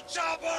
Chopper!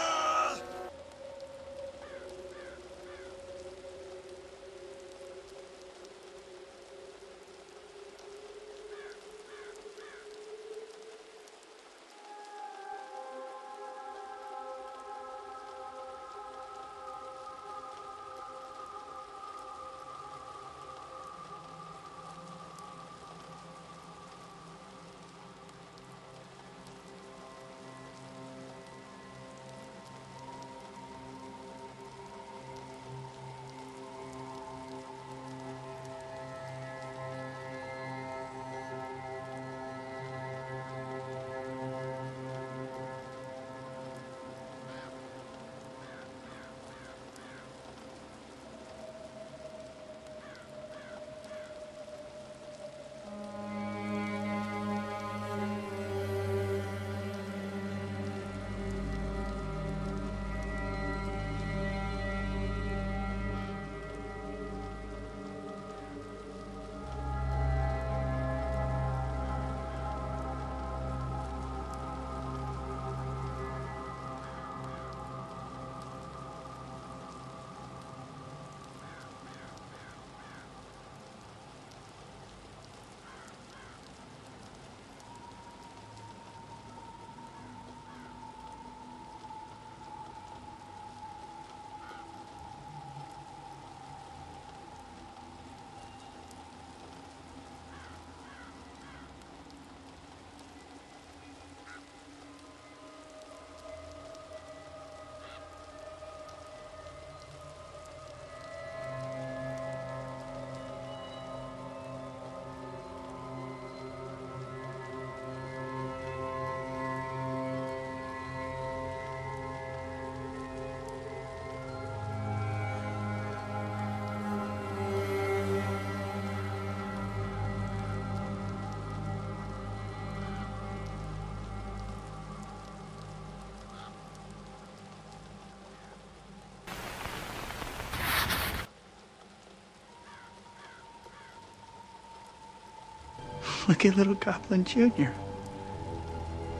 Look at little Goblin Jr.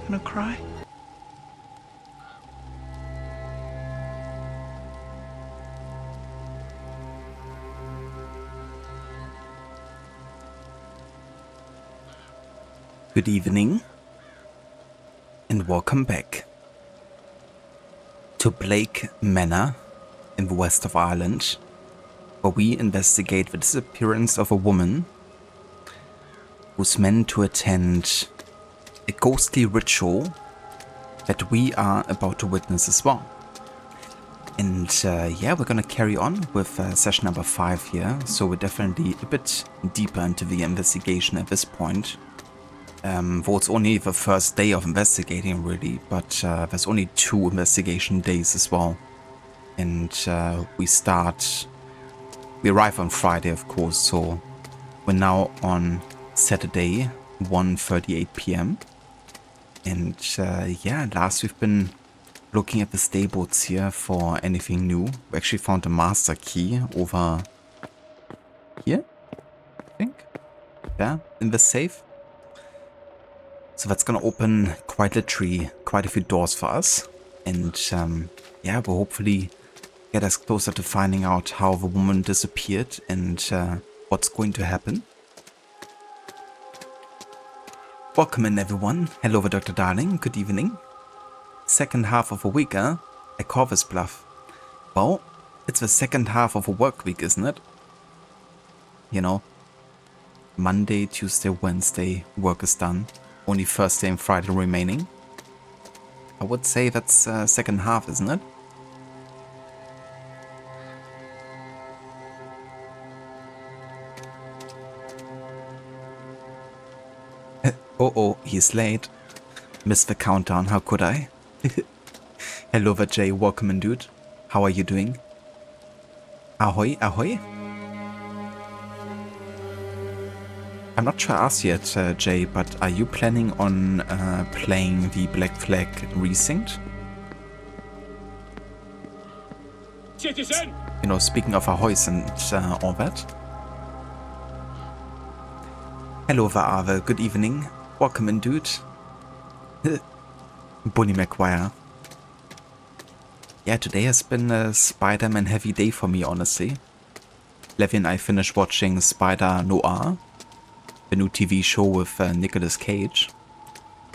Gonna cry? Good evening, and welcome back to Blake Manor in the west of Ireland, where we investigate the disappearance of a woman who's meant to attend a ghostly ritual that we are about to witness as well. And yeah, we're gonna carry on with session number 5 here, so we're definitely a bit deeper into the investigation at this point. Though it's only the first day of investigating really, but there's only 2 investigation days as well. And we arrive on Friday of course, so we're now on Saturday, 1:38 p.m. And yeah, last we've been looking at the stables here for anything new. We actually found a master key over here, I think. Yeah, in the safe. So that's gonna open quite literally quite a few doors for us. And yeah, we'll hopefully get us closer to finding out how the woman disappeared and what's going to happen. Welcome in everyone. Hello there, Dr. Darling. Good evening. Second half of a week, huh? I call this bluff. Well, it's the second half of a work week, isn't it? You know, Monday, Tuesday, Wednesday, work is done. Only Thursday and Friday remaining. I would say that's second half, isn't it? Oh, he's late. Missed the countdown, how could I? Hello there, Jay, welcome in, dude. How are you doing? Ahoy, ahoy. I'm not sure I asked yet, Jay, but are you planning on playing the Black Flag Resynced? Citizen! You know, speaking of ahoys and all that. Hello there, Ave, good evening. Welcome in, dude. Bonnie McGuire. Yeah, today has been a Spider-Man heavy day for me, honestly. Levi and I finished watching Spider Noir, the new TV show with Nicolas Cage,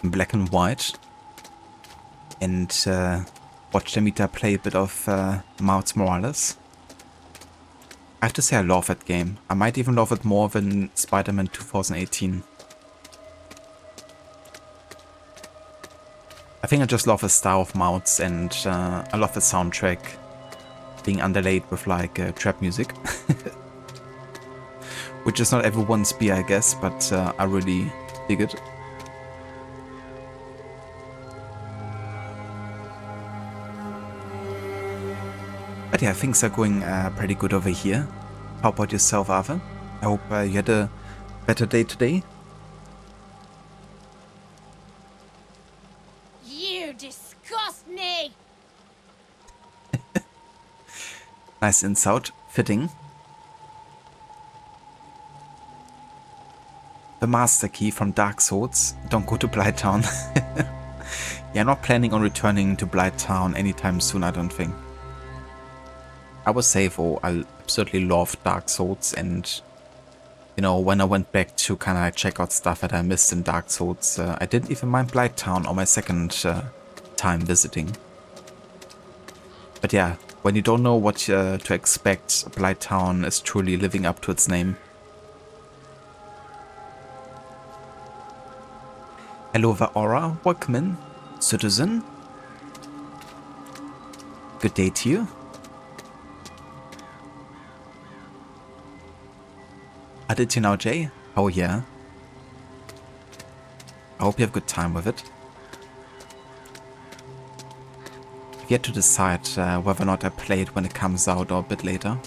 in black and white, and watched Amita play a bit of Miles Morales. I have to say I love that game. I might even love it more than Spider-Man 2018. I think I just love the style of Miles, and I love the soundtrack being underlaid with like trap music. Which is not everyone's beer, I guess, but I really dig it. But yeah, things are going pretty good over here. How about yourself, Ava? I hope you had a better day today. You disgust me! Nice insult. Fitting. The master key from Dark Souls. Don't go to Blighttown. Yeah, not planning on returning to Blighttown anytime soon, I don't think. I was safe, oh, I absolutely love Dark Souls, and you know, when I went back to kind of check out stuff that I missed in Dark Souls, I didn't even mind Blighttown on my second time visiting. But yeah, when you don't know what to expect, Blighttown is truly living up to its name. Hello, Vaora, welcome in, citizen. Good day to you. How did you now, Jay? Oh yeah. I hope you have a good time with it. I've yet to decide whether or not I play it when it comes out or a bit later.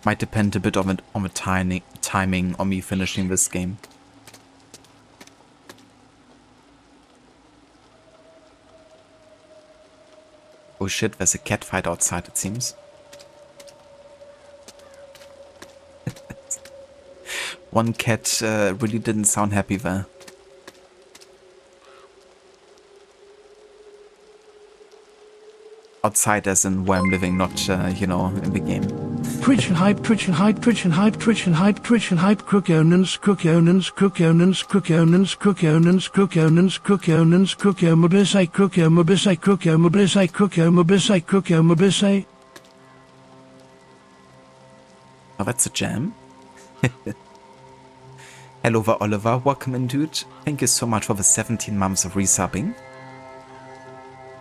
Might depend a bit on the timing on me finishing this game. Oh shit, there's a cat fight outside, it seems. One cat really didn't sound happy there. Outside as in where I'm living, not, you know, in the game. Twitch and hype, Twitch and hype, Twitch and hype, Twitch and hype, Twitch and hype, Crookonans, Crookonans, Crookonans, Crookonans, Crookonans, Crookonans, Crookonans, Crookomobisai, Crookomobisai, Crookomobisai, Crookomobisai, Crookomobisai. Oh, that's a jam. Hello, Oliver. Welcome in, dude. Thank you so much for the 17 months of resubbing.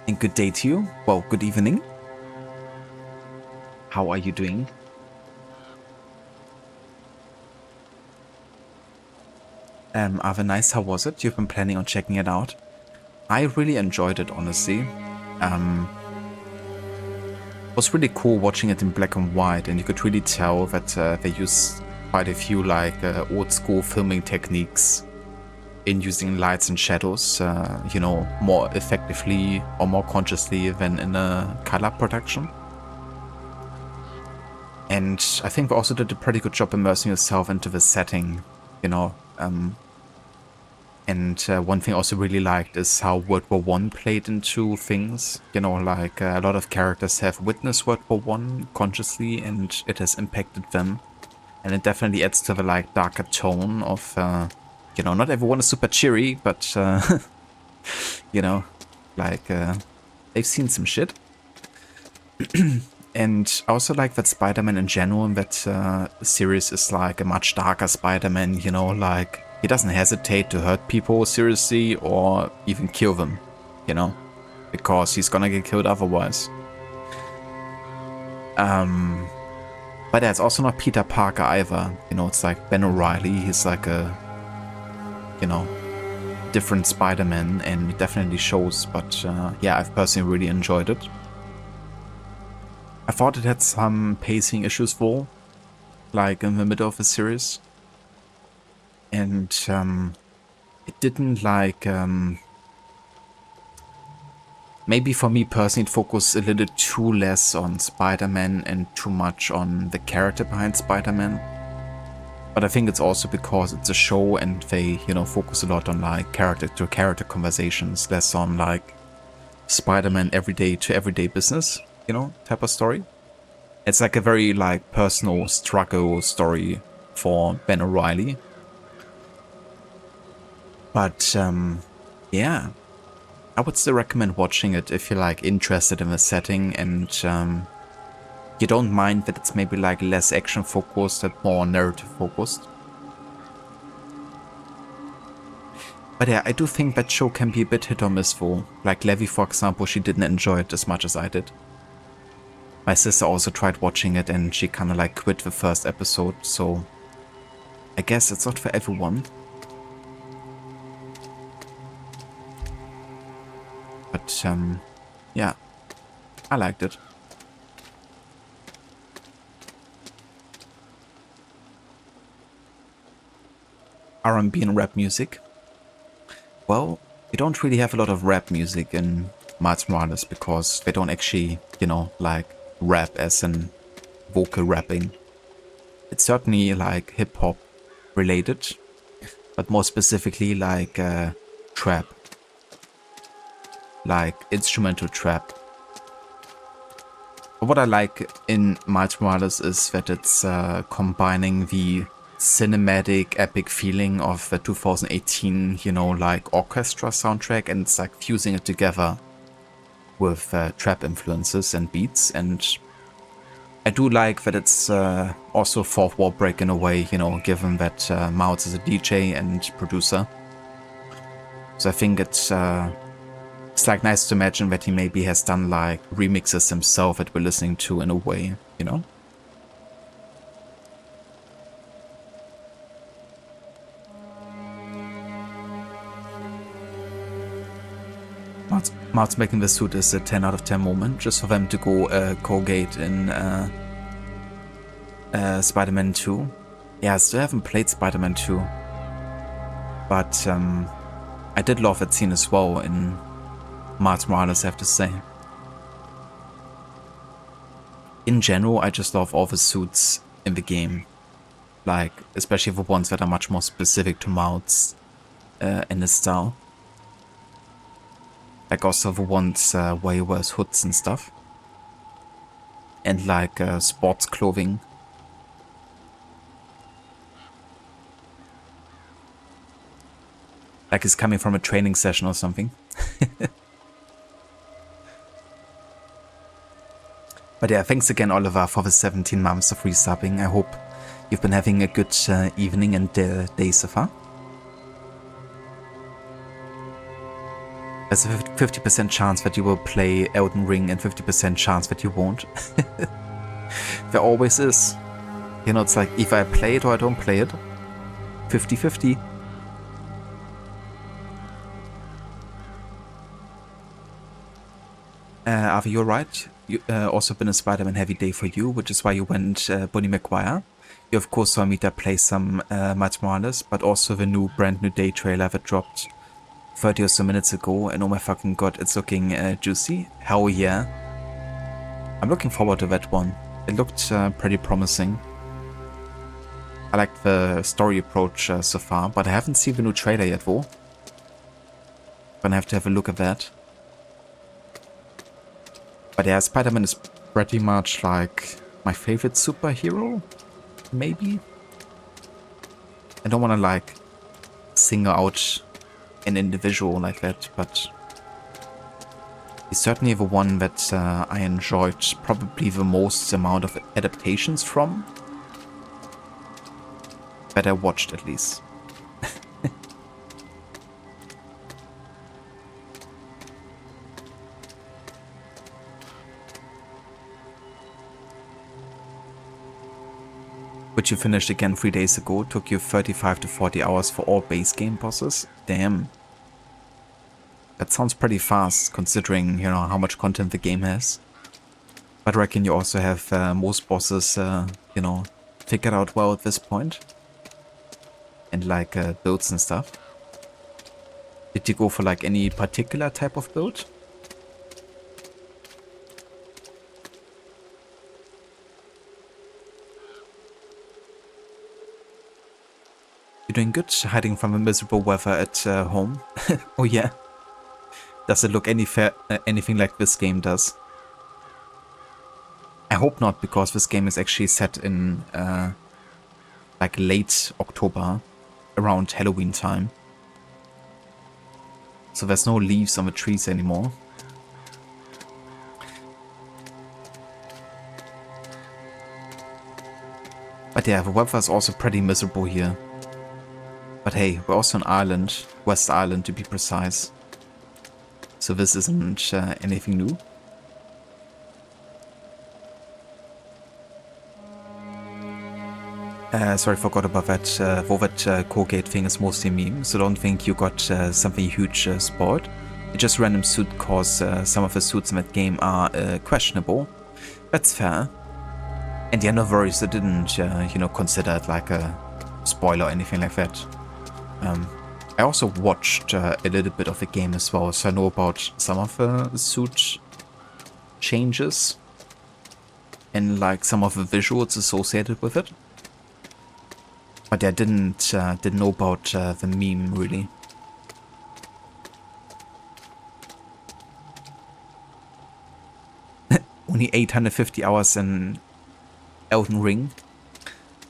And good day to you. Well, good evening. How are you doing? Ava, nice. How was it? You've been planning on checking it out? I really enjoyed it, honestly. It was really cool watching it in black and white, and you could really tell that they used quite a few like old school filming techniques in using lights and shadows, you know, more effectively or more consciously than in a color production. And I think they also did a pretty good job immersing yourself into the setting, you know. And one thing I also really liked is how World War I played into things. You know, like a lot of characters have witnessed World War I consciously, and it has impacted them. And it definitely adds to the like darker tone of, you know, not everyone is super cheery, but you know, like they've seen some shit. And I also like that Spider-Man in general in that series is like a much darker Spider-Man, you know, like he doesn't hesitate to hurt people seriously or even kill them, you know, because he's gonna get killed otherwise. But yeah, it's also not Peter Parker either, you know, it's like Ben O'Reilly, he's like a, you know, different Spider-Man, and it definitely shows, but yeah, I've personally really enjoyed it. I thought it had some pacing issues though, like in the middle of the series. And it didn't like, maybe for me personally it focused a little too less on Spider-Man and too much on the character behind Spider-Man. But I think it's also because it's a show and they, you know, focus a lot on like character-to-character conversations, less on like Spider-Man everyday to everyday business, you know, type of story. It's like a very like personal struggle story for Ben O'Reilly. But yeah, I would still recommend watching it if you're like interested in the setting and you don't mind that it's maybe like less action focused and more narrative focused. But yeah, I do think that show can be a bit hit or miss though. Like Levi, for example, she didn't enjoy it as much as I did. My sister also tried watching it and she kind of like quit the first episode, so I guess it's not for everyone. But yeah, I liked it. R&B and rap music. Well, we don't really have a lot of rap music in Miles Morales because they don't actually, you know, like rap as in vocal rapping. It's certainly like hip-hop related, but more specifically like trap. Like instrumental trap. But what I like in Miles Morales is that it's combining the cinematic epic feeling of the 2018, you know, like orchestra soundtrack, and it's like fusing it together with trap influences and beats. And I do like that it's also fourth wall break in a way, you know, given that Miles is a DJ and producer. So I think it's like nice to imagine that he maybe has done like remixes himself that we're listening to in a way, you know? Miles making the suit is a 10 out of 10 moment, just for them to go Colgate in Spider-Man 2. Yeah, I still haven't played Spider-Man 2. But I did love that scene as well in Miles Morales, I have to say. In general, I just love all the suits in the game. Like, especially the ones that are much more specific to Miles in his style. Like also the ones where he wears hoods and stuff. And like sports clothing. Like he's coming from a training session or something. But yeah, thanks again, Oliver, for the 17 months of resubbing. I hope you've been having a good evening and day so far. There's a 50% chance that you will play Elden Ring and 50% chance that you won't. There always is. You know, it's like, either I play it or I don't play it. 50-50. Avi, you're right. Also been a Spider-Man heavy day for you, which is why you went Bonnie McGuire. You of course saw Mita play some Miles Morales, but also the brand new day trailer that dropped 30 or so minutes ago, and oh my fucking god, it's looking juicy. Hell yeah. I'm looking forward to that one. It looked pretty promising. I like the story approach so far, but I haven't seen the new trailer yet though. Gonna have to have a look at that. But yeah, Spider-Man is pretty much like my favorite superhero, maybe? I don't want to like single out an individual like that, but he's certainly the one that I enjoyed probably the most amount of adaptations from. That I watched at least. Which you finished again 3 days ago, took you 35 to 40 hours for all base game bosses. Damn. That sounds pretty fast, considering, you know, how much content the game has. But I reckon you also have most bosses, you know, figured out well at this point. And like builds and stuff. Did you go for like any particular type of build? You're doing good, hiding from the miserable weather at home. Oh yeah. Does it look anything like this game does? I hope not, because this game is actually set in like late October, around Halloween time. So there's no leaves on the trees anymore. But yeah, the weather is also pretty miserable here. But hey, we're also on Ireland, West Ireland to be precise. So this isn't anything new. Sorry, forgot about that. That Colgate thing is mostly a meme, so don't think you got something huge spoiled. It's just random suit cause some of the suits in that game are questionable. That's fair. And yeah, no worries, I didn't, you know, consider it like a spoiler or anything like that. I also watched a little bit of the game as well, so I know about some of the suit changes and like some of the visuals associated with it. But I didn't know about the meme really. Only 850 hours in Elden Ring.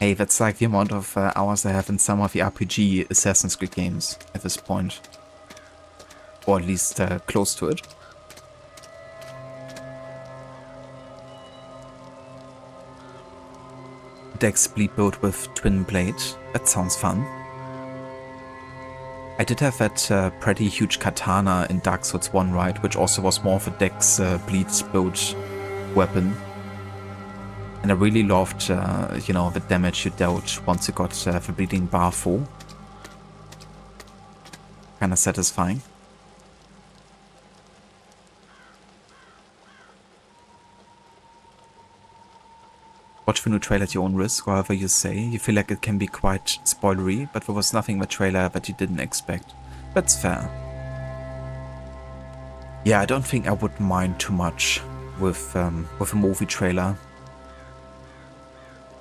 Hey, that's like the amount of hours I have in some of the RPG Assassin's Creed games at this point. Or at least close to it. Dex bleed build with twin blade. That sounds fun. I did have that pretty huge katana in Dark Souls 1, right? Which also was more of a Dex bleed build weapon. And I really loved, you know, the damage you dealt once you got the bleeding bar full. Kinda satisfying. Watch the new trailer at your own risk, however you say. You feel like it can be quite spoilery, but there was nothing in the trailer that you didn't expect. That's fair. Yeah, I don't think I would mind too much with a movie trailer.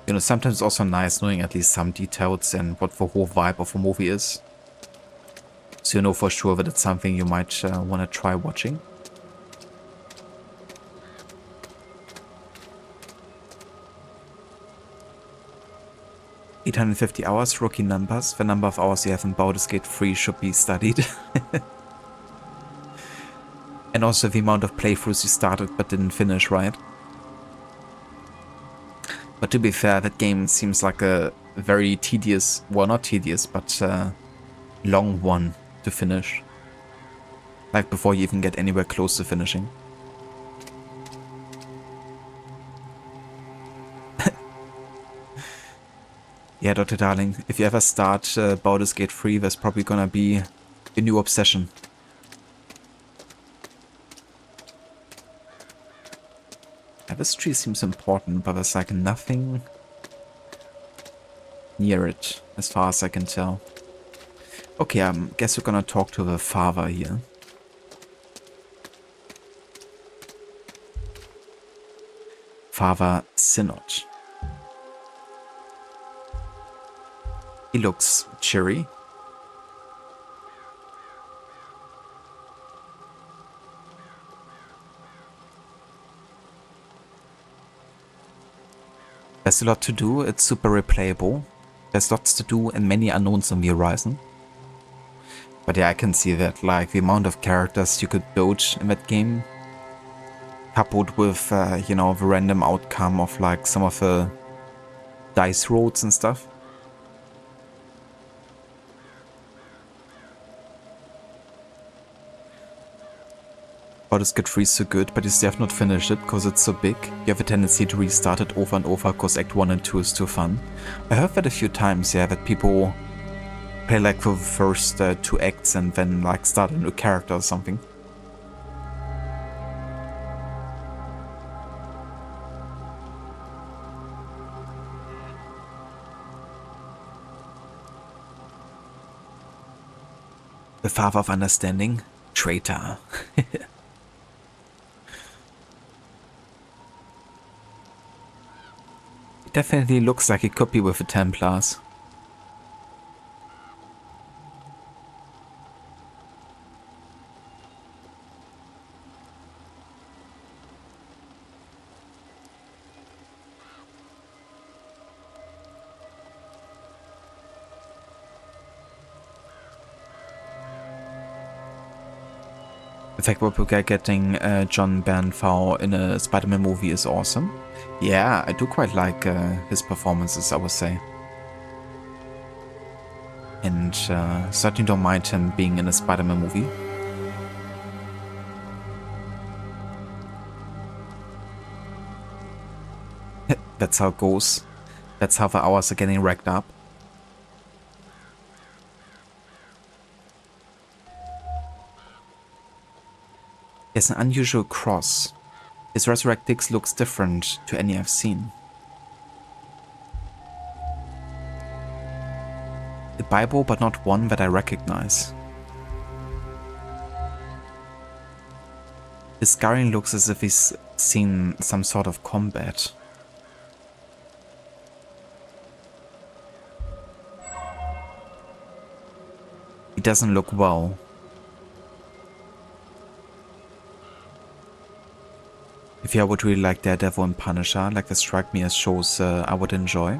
You know, sometimes it's also nice knowing at least some details and what the whole vibe of a movie is. So you know for sure that it's something you might want to try watching. $850 hours, rookie numbers. The number of hours you have in Baldur's Gate 3 should be studied. And also the amount of playthroughs you started but didn't finish, right? But to be fair, that game seems like a very tedious, well not tedious, but long one to finish. Like before you even get anywhere close to finishing. Yeah, Dr. Darling, if you ever start Baldur's Gate 3, there's probably gonna be a new obsession. Yeah, this tree seems important, but there's like nothing near it, as far as I can tell. Okay, I guess we're gonna talk to the father here. Father Synod. He looks cheery. There's a lot to do, it's super replayable. There's lots to do and many unknowns on the horizon. But yeah, I can see that, like, the amount of characters you could build in that game, coupled with, you know, the random outcome of, like, some of the dice rolls and stuff. Baldur's Gate 3 is so good, but you still have not finished it because it's so big. You have a tendency to restart it over and over because Act 1 and 2 is too fun. I heard that a few times, yeah, that people play like for the first 2 acts and then like start a new character or something. The Father of Understanding? Traitor. Definitely looks like it could be with the Templars. The fact that we're getting John Bernthal in a Spider-Man movie is awesome. Yeah, I do quite like his performances, I would say. And certainly don't mind him being in a Spider-Man movie. That's how it goes. That's how the hours are getting racked up. He has an unusual cross. His Resurrect Dix looks different to any I've seen. A Bible, but not one that I recognize. His scarring looks as if he's seen some sort of combat. He doesn't look well. If I would really like Daredevil and Punisher, like they strike me as shows I would enjoy.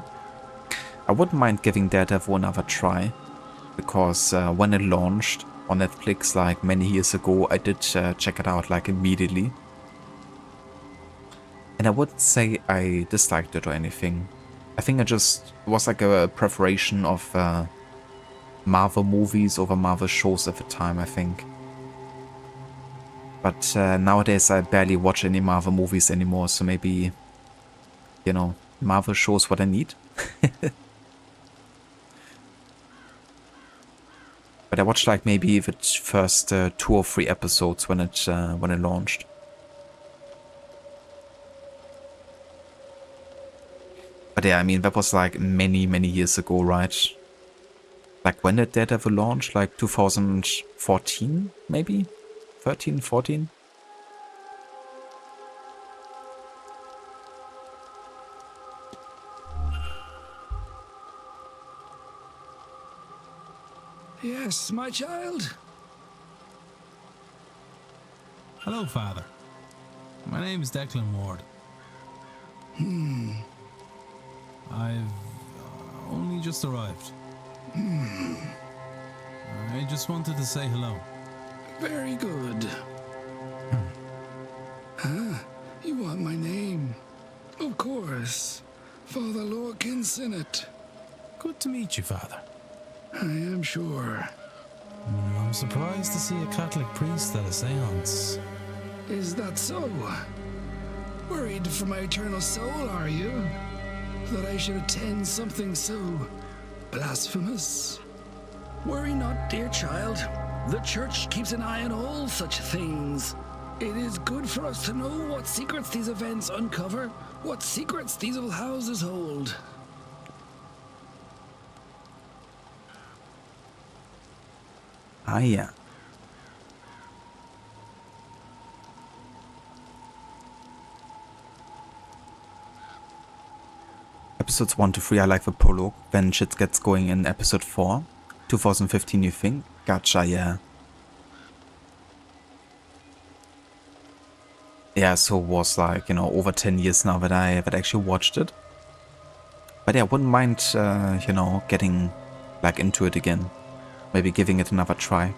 I wouldn't mind giving Daredevil another try, because when it launched on Netflix like many years ago, I did check it out like immediately. And I wouldn't say I disliked it or anything. I think it just was like a preparation of Marvel movies over Marvel shows at the time, I think. But nowadays I barely watch any Marvel movies anymore, so maybe, you know, Marvel shows what I need. But I watched like maybe the first 2 or 3 episodes when it launched. But yeah, I mean, that was like many years ago, right? Like when did Daredevil launch? Like 2014, maybe? 13, 14? Yes, my child. Hello, Father. My name is Declan Ward. I've only just arrived. I just wanted to say hello. Very good. You want my name? Of course. Father Lorcan Sinnott. Good to meet you, Father. I am sure. I'm surprised to see a Catholic priest at a séance. Is that so? Worried for my eternal soul, are you? That I should attend something so blasphemous? Worry not, dear child. The Church keeps an eye on all such things. It is good for us to know what secrets these events uncover, what secrets these little houses hold. Ah, yeah. Episodes 1 to 3, I like the prologue. Then shit gets going in episode 4. 2015, you think? Gotcha, yeah. Yeah, so it was like, you know, over 10 years now that I actually watched it. But yeah, I wouldn't mind, you know, getting like into it again. Maybe giving it another try.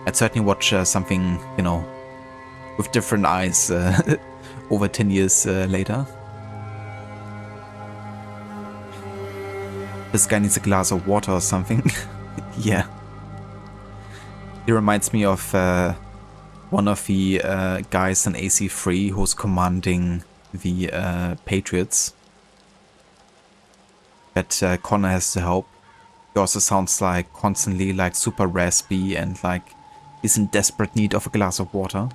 I'd certainly watch something, you know, with different eyes over 10 years later. This guy needs a glass of water or something. Yeah. He reminds me of one of the guys in AC3 who's commanding the Patriots. That Connor has to help. He also sounds like constantly like super raspy and like he's in desperate need of a glass of water.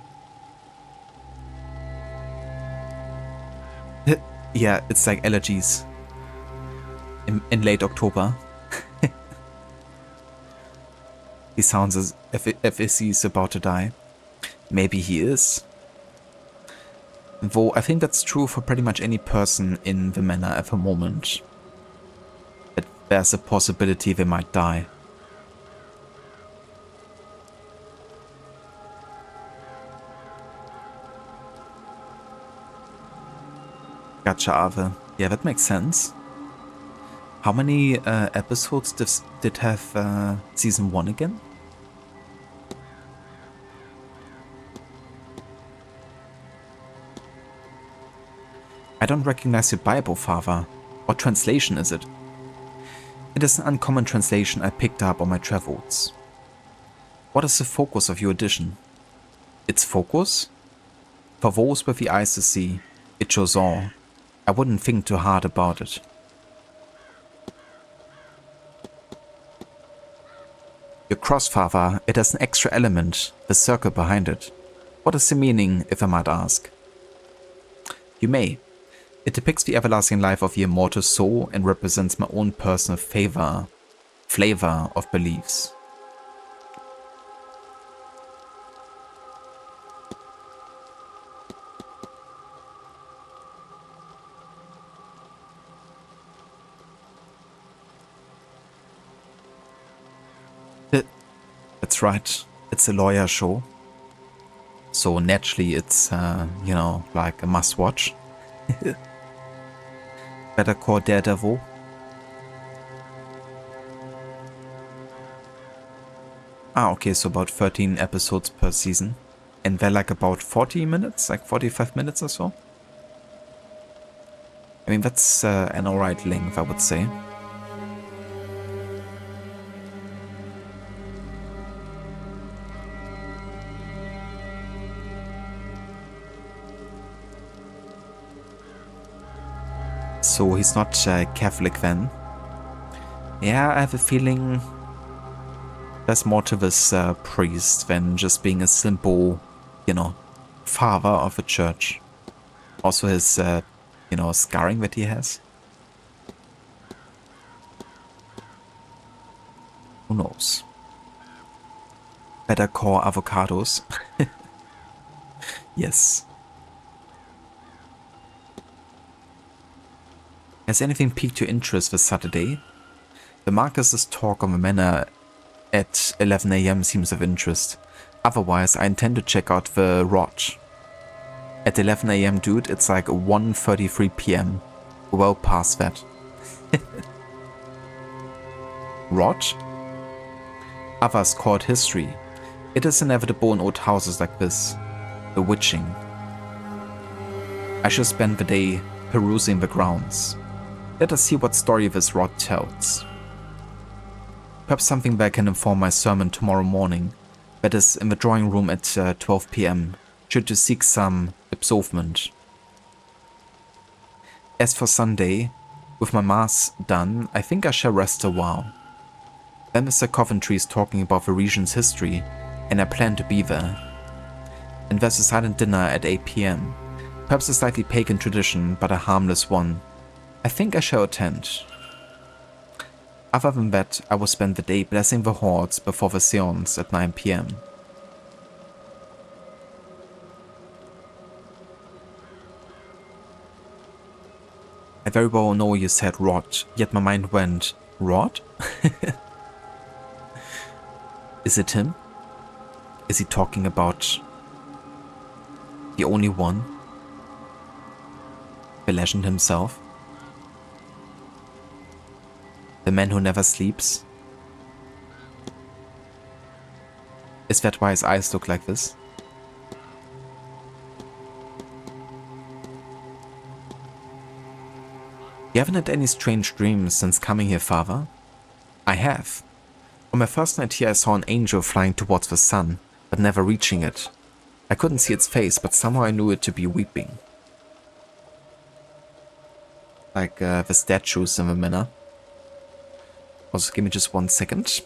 Yeah, it's like allergies. In late October. He sounds as if he's about to die. Maybe he is. Though I think that's true for pretty much any person in the manor at the moment. That there's a possibility they might die. Gotcha, Ave. Yeah, that makes sense. How many episodes did have season 1 again? I don't recognize your Bible, Father. What translation is it? It is an uncommon translation I picked up on my travels. What is the focus of your edition? Its focus? For those with the eyes to see, it shows all. I wouldn't think too hard about it. Your cross, Father, it has an extra element, the circle behind it. What is the meaning, if I might ask? You may. It depicts the everlasting life of the immortal soul and represents my own personal flavor of beliefs. That's right. It's a lawyer show. So naturally it's, you know, like a must-watch. Better Call Daredevil. Ah, okay, so about 13 episodes per season. And they're like about 40 minutes, like 45 minutes or so. I mean, that's an alright length, I would say. So he's not Catholic then. Yeah, I have a feeling there's more to this priest than just being a simple, you know, father of a church. Also his, you know, scarring that he has. Who knows? Better call avocados. Yes. Has anything piqued your interest this Saturday? The Marcus's talk on the manor at 11 AM seems of interest. Otherwise, I intend to check out the Rod. At 11 AM, dude, it's like 1:33 PM. Well past that. Rod? Others call it history. It is inevitable in old houses like this. Bewitching. I shall spend the day perusing the grounds. Let us see what story this Rod tells. Perhaps something that can inform my sermon tomorrow morning. That is in the drawing room at 12 PM, should you seek some absolvement. As for Sunday, with my mass done, I think I shall rest a while. Then Mr. Coventry is talking about the region's history, and I plan to be there. And there's a silent dinner at 8 PM. Perhaps a slightly pagan tradition, but a harmless one. I think I shall attend. Other than that, I will spend the day blessing the hordes before the Séance at 9 PM. I very well know you said Rod, yet my mind went, Rod? Is it him? Is he talking about the only one? The legend himself? The man who never sleeps? Is that why his eyes look like this? You haven't had any strange dreams since coming here, Father? I have. On my first night here I saw an angel flying towards the sun, but never reaching it. I couldn't see its face, but somehow I knew it to be weeping. Like the statues in the manor. Also, give me just 1 second.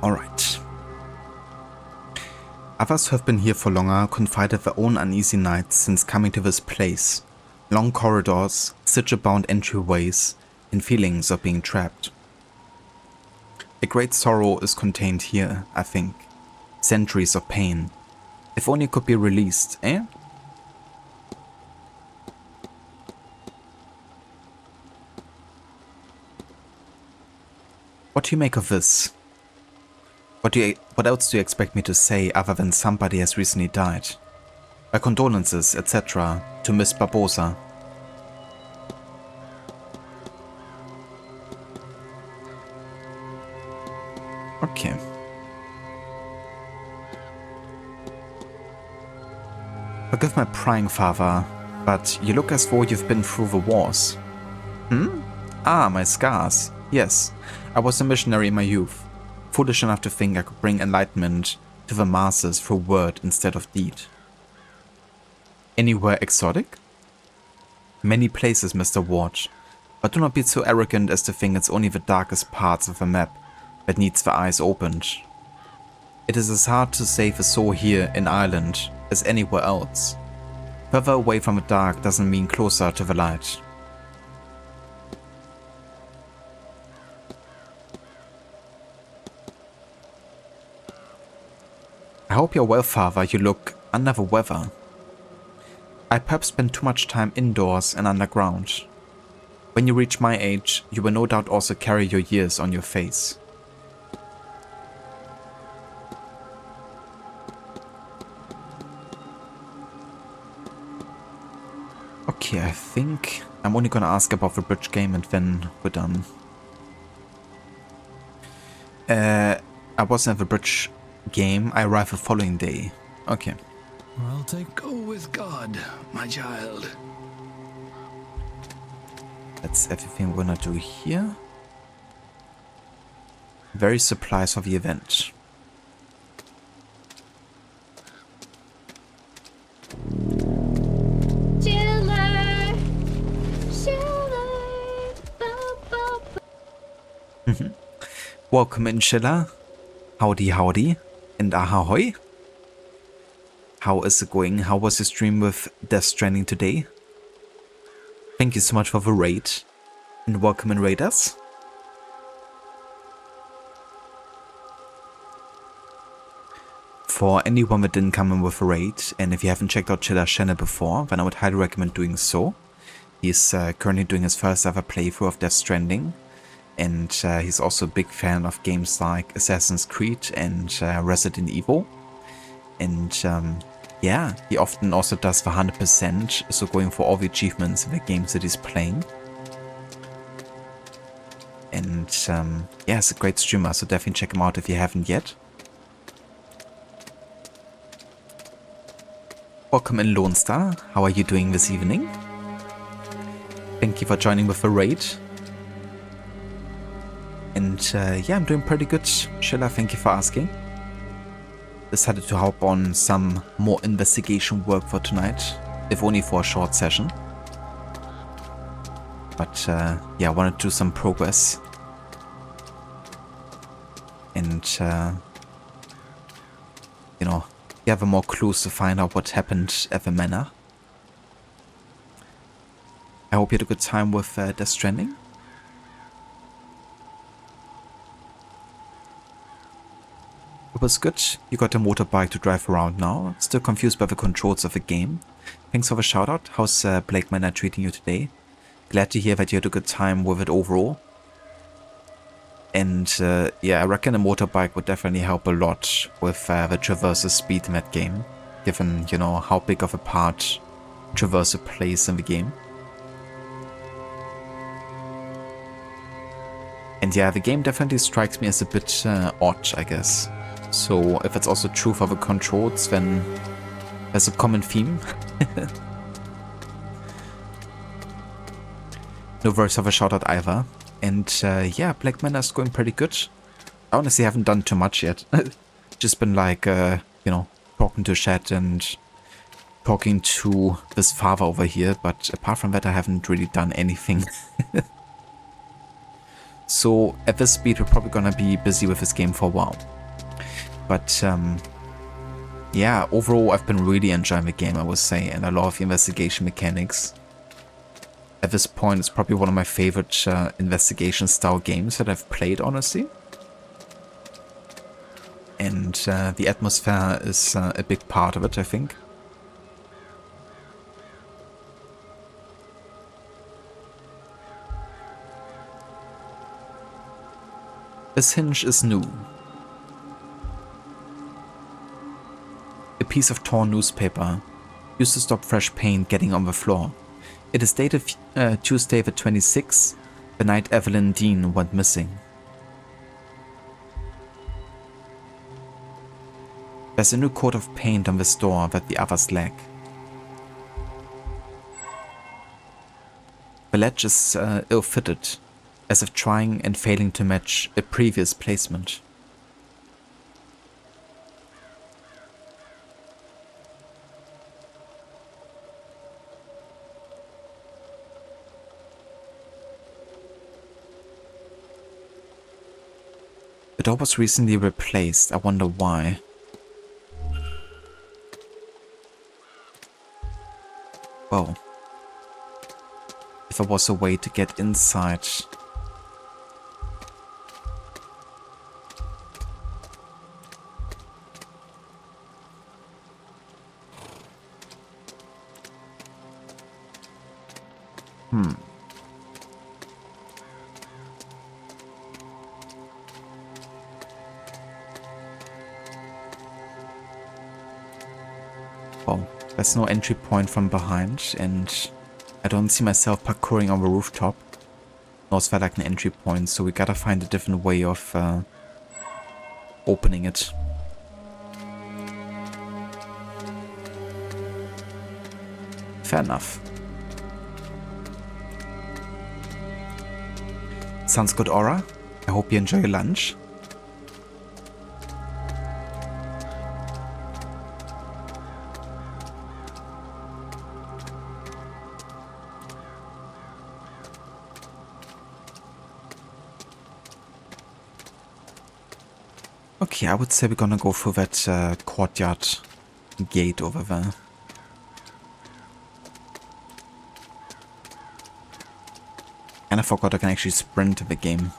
Alright. Others who have been here for longer confided their own uneasy nights since coming to this place. Long corridors, sigil-bound entryways, and feelings of being trapped. A great sorrow is contained here, I think. Centuries of pain. If only it could be released, eh? What do you make of this? What else do you expect me to say other than somebody has recently died? My condolences, etc. to Miss Barbosa. Okay. Forgive my prying, father, but you look as though you've been through the wars. Hmm? Ah, my scars. Yes, I was a missionary in my youth. Foolish enough to think I could bring enlightenment to the masses through word instead of deed. Anywhere exotic? Many places, Mr. Ward, but do not be so arrogant as to think it's only the darkest parts of the map that needs the eyes opened. It is as hard to save a soul here in Ireland as anywhere else. Further away from the dark doesn't mean closer to the light. I hope you're well, father. You look under the weather. I perhaps spent too much time indoors and underground. When you reach my age, you will no doubt also carry your years on your face. Okay, I think I'm only gonna ask about the bridge game and then we're done. I wasn't at the bridge game. I arrived the following day. Okay. I'll take... Go with God, my child. That's everything we're gonna do here. Various supplies for the event. Chiller, chiller, ba, ba, ba. Welcome in, Schiller. Howdy, howdy. And ahoy. How is it going? How was your stream with Death Stranding today? Thank you so much for the raid. And welcome in, raiders. For anyone that didn't come in with a raid, and if you haven't checked out Chiller's channel before, then I would highly recommend doing so. He's currently doing his first ever playthrough of Death Stranding. And he's also a big fan of games like Assassin's Creed and Resident Evil. And yeah, he often also does the 100%, so going for all the achievements in the games that he's playing. And yeah, he's a great streamer, so definitely check him out if you haven't yet. Welcome in, Lone Star. How are you doing this evening? Thank you for joining with the raid. And yeah, I'm doing pretty good. Sheila, thank you for asking. Decided to hop on some more investigation work for tonight, if only for a short session. But yeah, I wanted to do some progress. And you know, gather more clues to find out what happened at the manor. I hope you had a good time with Death Stranding. It was good. You got a motorbike to drive around now. Still confused by the controls of the game. Thanks for the shout out. How's Blake Manor treating you today? Glad to hear that you had a good time with it overall. And yeah, I reckon a motorbike would definitely help a lot with the traversal speed in that game. Given, you know, how big of a part traversal plays in the game. And yeah, the game definitely strikes me as a bit odd, I guess. So if it's also true for the controls, then there's a common theme. No worries of a shout out either. And yeah, Black Manor is going pretty good. I honestly haven't done too much yet. Just been like, you know, talking to chat and talking to this father over here. But apart from that, I haven't really done anything. So at this speed, we're probably gonna be busy with this game for a while. But yeah, overall, I've been really enjoying the game, I would say, and I love investigation mechanics. At this point, it's probably one of my favorite investigation-style games that I've played, honestly. And the atmosphere is a big part of it, I think. This hinge is new. A piece of torn newspaper used to stop fresh paint getting on the floor. It is dated Tuesday the 26th, the night Evelyn Dean went missing. There's a new coat of paint on this door that the others lack. The latch is ill-fitted, as if trying and failing to match a previous placement. The door was recently replaced. I wonder why. Well, if there was a way to get inside. Well, there's no entry point from behind, and I don't see myself parkouring on the rooftop. Nor is there like an entry point, so we gotta find a different way of opening it. Fair enough. Sounds good, Aura. I hope you enjoy your lunch. Okay, I would say we're gonna go through that courtyard gate over there. And I forgot I can actually sprint in the game.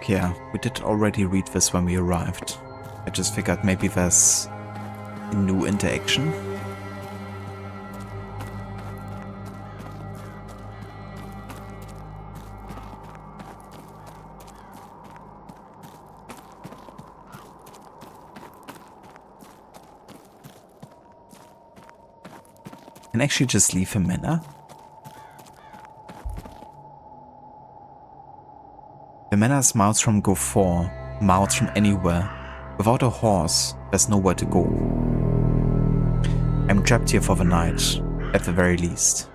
Yeah, we did already read this when we arrived. I just figured maybe there's a new interaction. And actually just leave him in, huh? The manor is miles from Go 4, miles from anywhere. Without a horse, there's nowhere to go. I'm trapped here for the night, at the very least.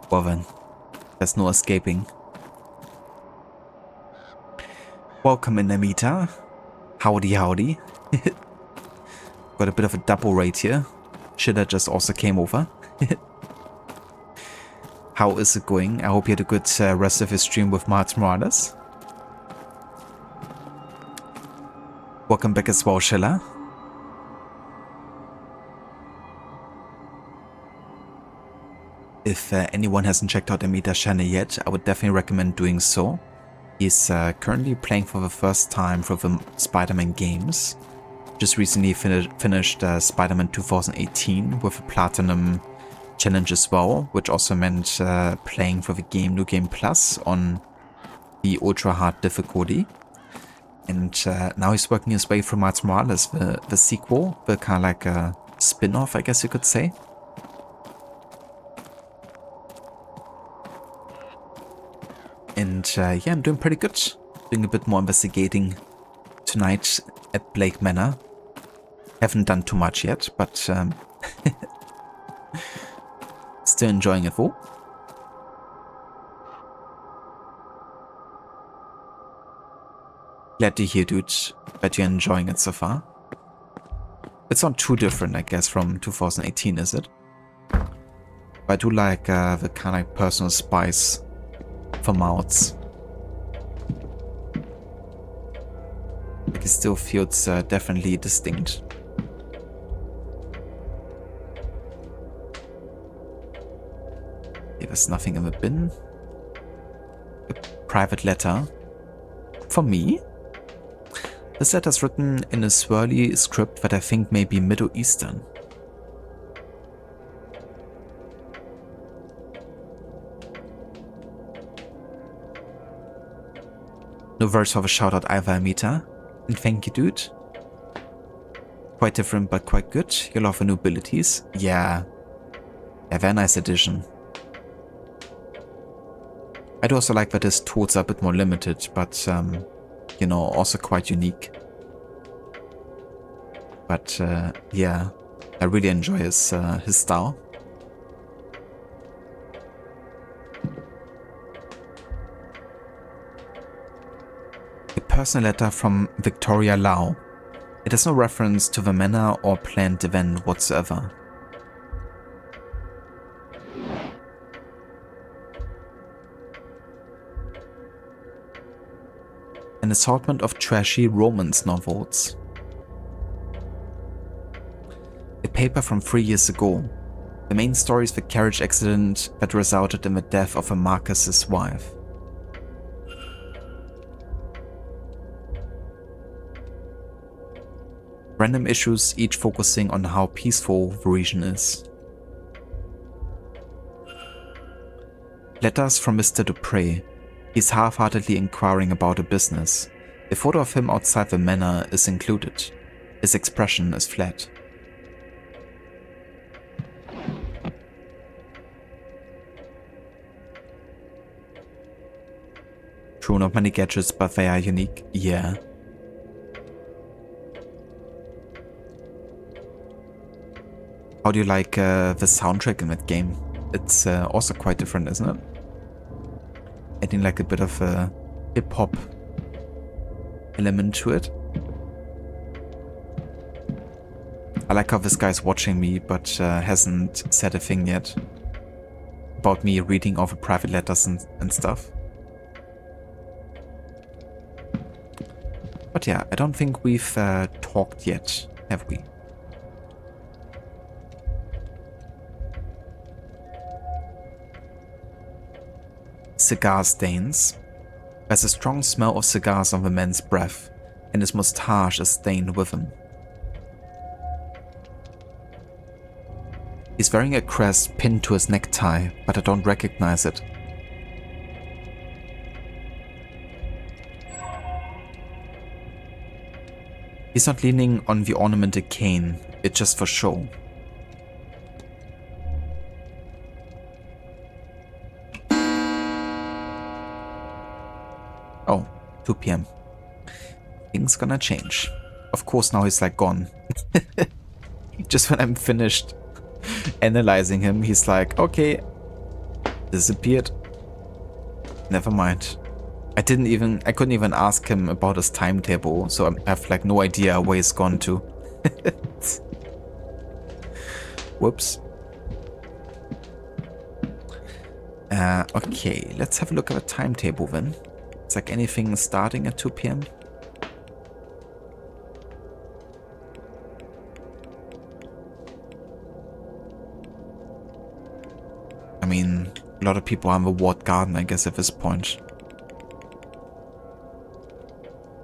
Well then, there's no escaping. Welcome in, Amita. Howdy, howdy. Got a bit of a double rate here. Shida just also came over. How is it going? I hope you had a good rest of your stream with Miles Morales. Welcome back as well, Shilla. If anyone hasn't checked out Amita's channel yet, I would definitely recommend doing so. He's currently playing for the first time for the Spider-Man games. Just recently finished Spider-Man 2018 with a Platinum challenge as well, which also meant playing for the game New Game Plus on the ultra hard difficulty. And now he's working his way through Miles Morales, the sequel, the kind of like a spin-off, I guess you could say. And yeah, I'm doing pretty good. Doing a bit more investigating tonight at Blake Manor. Haven't done too much yet, but still enjoying it though. Glad to hear, dude, that you're enjoying it so far. It's not too different, I guess, from 2018, is it? But I do like the kind of personal spice for mouths. Like it still feels definitely distinct. Okay, there's nothing in the bin. A private letter for me. This letter's written in a swirly script that I think may be Middle Eastern. No words of a shout out either, Amita. And thank you, dude. Quite different but quite good. You love the new abilities. Yeah. Yeah, very nice addition. I'd also like that his tools are a bit more limited, but you know, also quite unique. But yeah, I really enjoy his style. A personal letter from Victoria Lau. It has no reference to the manor or planned event whatsoever. An assortment of trashy romance novels. A paper from 3 years ago. The main story is the carriage accident that resulted in the death of a Marcus's wife. Random issues, each focusing on how peaceful the region is. Letters from Mr. Dupre. He's half-heartedly inquiring about a business. A photo of him outside the manor is included. His expression is flat. True, not many gadgets, but they are unique. Yeah. How do you like the soundtrack in that game? It's also quite different, isn't it? Adding like a bit of a hip-hop element to it. I like how this guy's watching me, but hasn't said a thing yet about me reading over private letters and stuff. But yeah, I don't think we've talked yet, have we? Cigar stains. There's a strong smell of cigars on the man's breath, and his moustache is stained with them. He's wearing a crest pinned to his necktie, but I don't recognize it. He's not leaning on the ornamented cane, it's just for show. Oh, 2 PM. Things gonna change. Of course now he's like gone. Just when I'm finished analyzing him, he's like, okay, disappeared. Never mind. I couldn't even ask him about his timetable, so I have like no idea where he's gone to. Whoops. Okay, let's have a look at the timetable then. It's like anything starting at 2 PM. I mean, a lot of people are in the walled garden, I guess, at this point.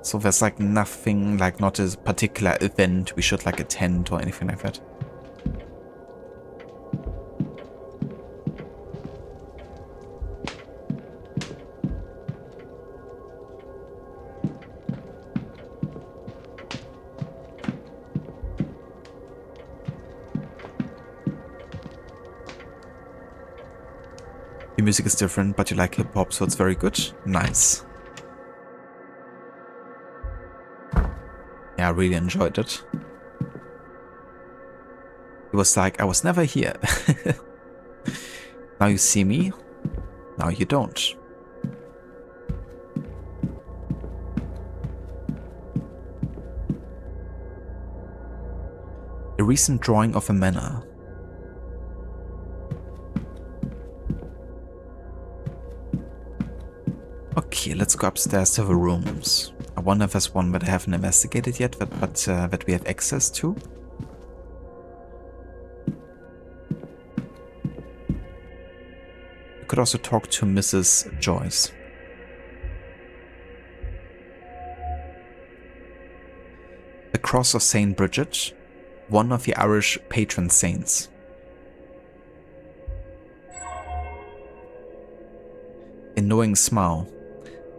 So there's like nothing, like not a particular event we should like attend or anything like that. The music is different, but you like hip-hop, so it's very good. Nice. Yeah, I really enjoyed it. It was like, I was never here. Now you see me, now you don't. A recent drawing of a manor. Okay, let's go upstairs to the rooms. I wonder if there's one that I haven't investigated yet, but that we have access to. We could also talk to Mrs. Joyce. The Cross of Saint Bridget, one of the Irish patron saints. A knowing smile.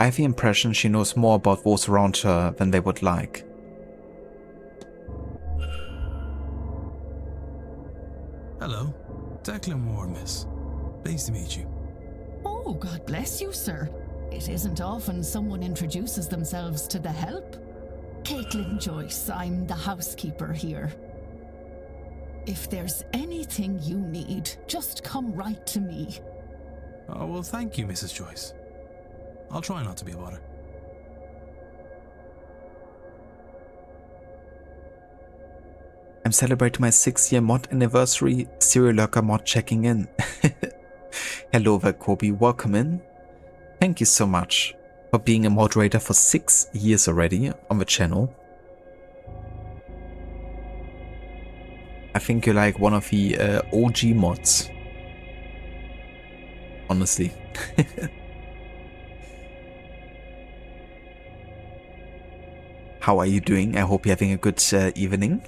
I have the impression she knows more about those around her than they would like. Hello. Declan Moore, miss. Pleased to meet you. Oh, God bless you, sir. It isn't often someone introduces themselves to the help. Caitlin Joyce, I'm the housekeeper here. If there's anything you need, just come right to me. Oh, well, thank you, Mrs. Joyce. I'll try not to be a bother. I'm celebrating my 6-year mod anniversary. Serial Lurker mod checking in. Hello there, Kobe. Welcome in. Thank you so much for being a moderator for 6 years already on the channel. I think you're like one of the OG mods. Honestly. How are you doing? I hope you're having a good evening.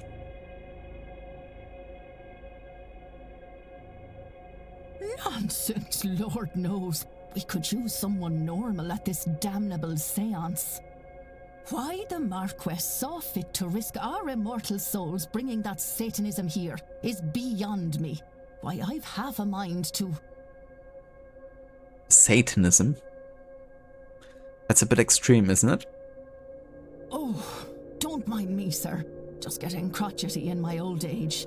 Nonsense, Lord knows. We could use someone normal at this damnable séance. Why the Marquess saw fit to risk our immortal souls bringing that Satanism here is beyond me. Why, I've half a mind to... Satanism? That's a bit extreme, isn't it? Oh, don't mind me, sir. Just getting crotchety in my old age.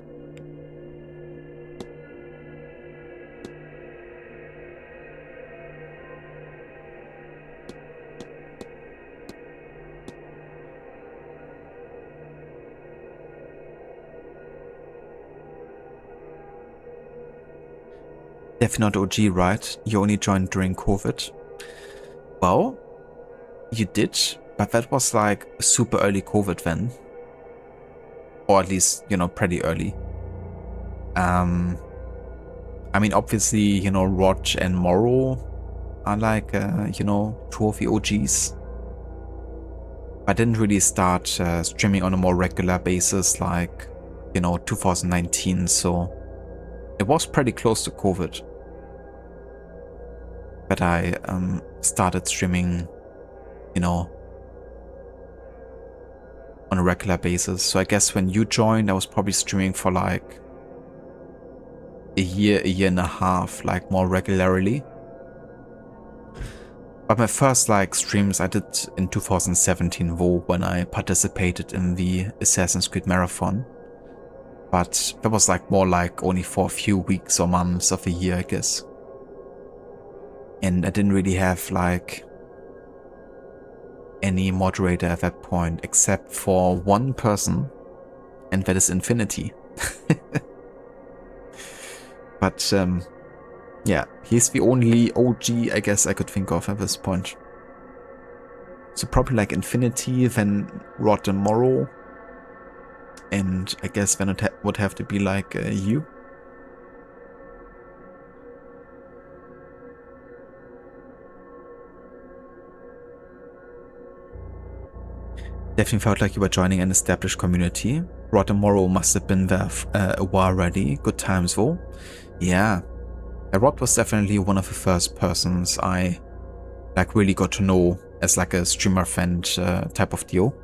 Definitely not OG, right? You only joined during COVID. Well, you did, but that was like super early COVID then. Or at least, you know, pretty early. I mean, obviously, you know, Rog and Morrow are like, you know, two of the OGs. I didn't really start streaming on a more regular basis like, you know, 2019, so it was pretty close to COVID. But I started streaming, you know, on a regular basis. So I guess when you joined, I was probably streaming for like a year and a half, like more regularly. But my first like streams I did in 2017 though, when I participated in the Assassin's Creed Marathon. But that was like more like only for a few weeks or months of the year, I guess. And I didn't really have like any moderator at that point except for one person, and that is Infinity. But yeah, he's the only OG I guess I could think of at this point. So probably like Infinity, then Rod and Morrow, and I guess then it would have to be like you. Definitely felt like you were joining an established community. Rod and Morrow must have been there a while already. Good times though. Yeah. Rod was definitely one of the first persons I like really got to know as like a streamer friend type of deal.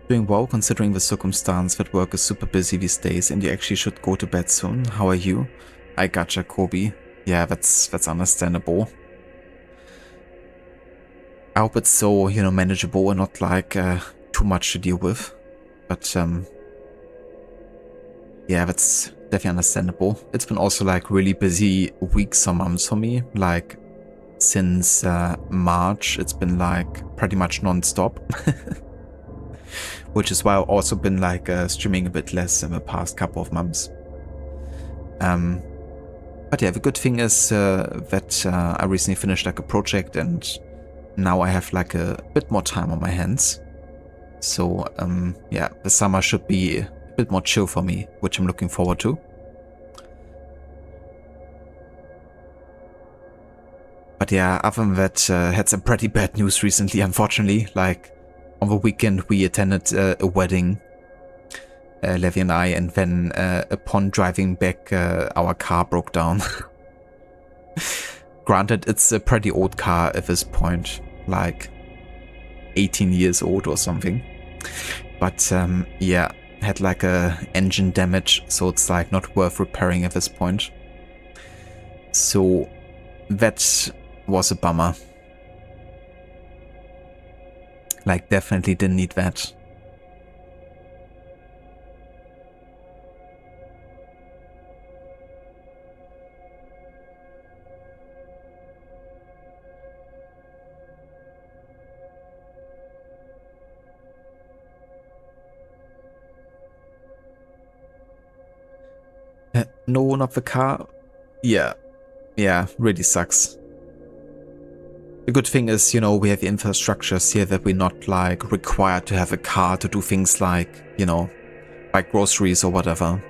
Doing well considering the circumstance that work is super busy these days and you actually should go to bed soon. How are you? I gotcha, Kobe. yeah, that's understandable. I hope it's so, you know, manageable and not like too much to deal with. But yeah, that's definitely understandable. It's been also like really busy weeks or months for me. Like since March, it's been like pretty much non-stop. Which is why I've also been like streaming a bit less in the past couple of months. But yeah, the good thing is that I recently finished like a project and now I have like a bit more time on my hands. So yeah, the summer should be a bit more chill for me, which I'm looking forward to. But yeah, other than that, had some pretty bad news recently, unfortunately. Like on the weekend we attended a wedding, Levi and I, and then upon driving back our car broke down. Granted, it's a pretty old car at this point, like 18 years old or something. But yeah, had like a engine damage, so it's like not worth repairing at this point. So that was a bummer. Like definitely didn't need that. No, not the car. Yeah, really sucks. The good thing is, you know, we have infrastructures here that we're not like required to have a car to do things like, you know, buy groceries or whatever.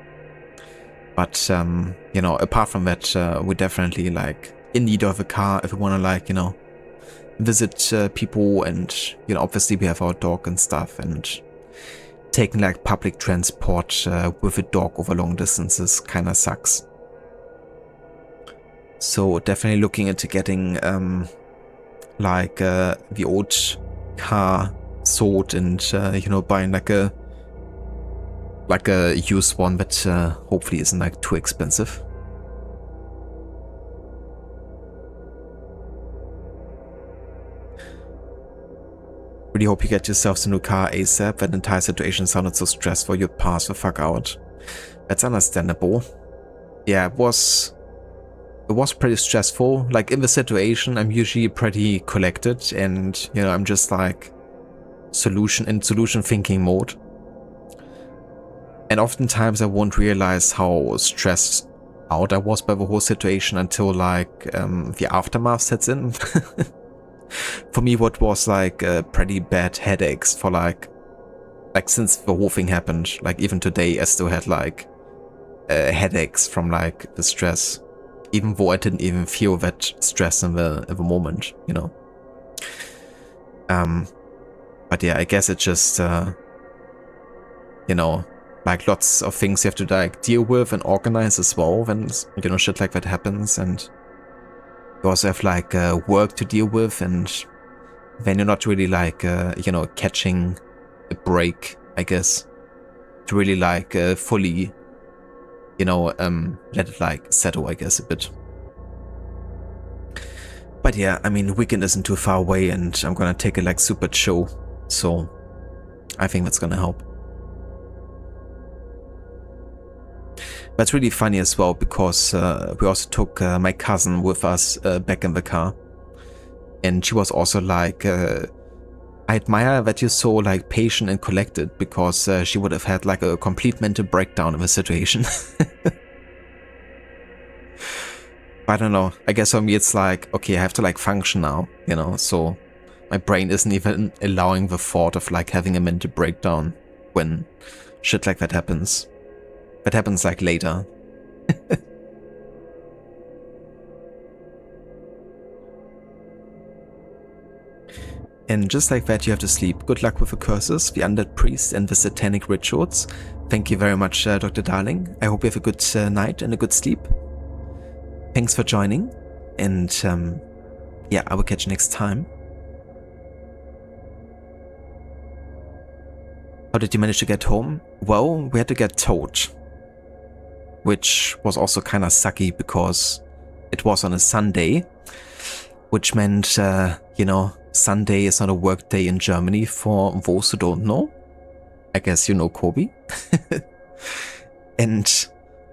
But, you know, apart from that, we're definitely like in need of a car if we want to like, you know, visit people and, you know, obviously we have our dog and stuff, and taking like public transport with a dog over long distances kind of sucks. So definitely looking into getting like the old car sold and you know, buying like a used one that hopefully isn't like too expensive. Really hope you get yourselves a new car ASAP. That entire situation sounded so stressful, you'd pass the fuck out. That's understandable. Yeah, it was pretty stressful. Like in the situation, I'm usually pretty collected and, you know, I'm just like solution thinking mode. And oftentimes I won't realize how stressed out I was by the whole situation until like the aftermath sets in. For me, what was like pretty bad headaches for like since the whole thing happened. Like even today I still had like headaches from like the stress, even though I didn't even feel that stress in the moment, you know. But yeah, I guess it's just you know, like lots of things you have to like deal with and organize as well when, you know, shit like that happens. And you also have like work to deal with, and then you're not really like you know, catching a break, I guess, to really like fully, you know, let it like settle, I guess, a bit. But yeah, I mean, weekend isn't too far away and I'm gonna take it like super chill, so I think that's gonna help. But it's really funny as well because we also took my cousin with us back in the car, and she was also like, I admire that you're so like patient and collected, because she would have had like a complete mental breakdown in the situation. I don't know, I guess for me it's like, okay, I have to like function now, you know, so my brain isn't even allowing the thought of like having a mental breakdown when shit like that happens. That happens like later. And just like that, you have to sleep. Good luck with the curses, the undead priest, and the satanic rituals. Thank you very much, Dr. Darling. I hope you have a good night and a good sleep. Thanks for joining, and yeah, I will catch you next time. How did you manage to get home? Well, we had to get towed, which was also kind of sucky because it was on a Sunday, which meant, you know, Sunday is not a work day in Germany for those who don't know. I guess you know Kobe. And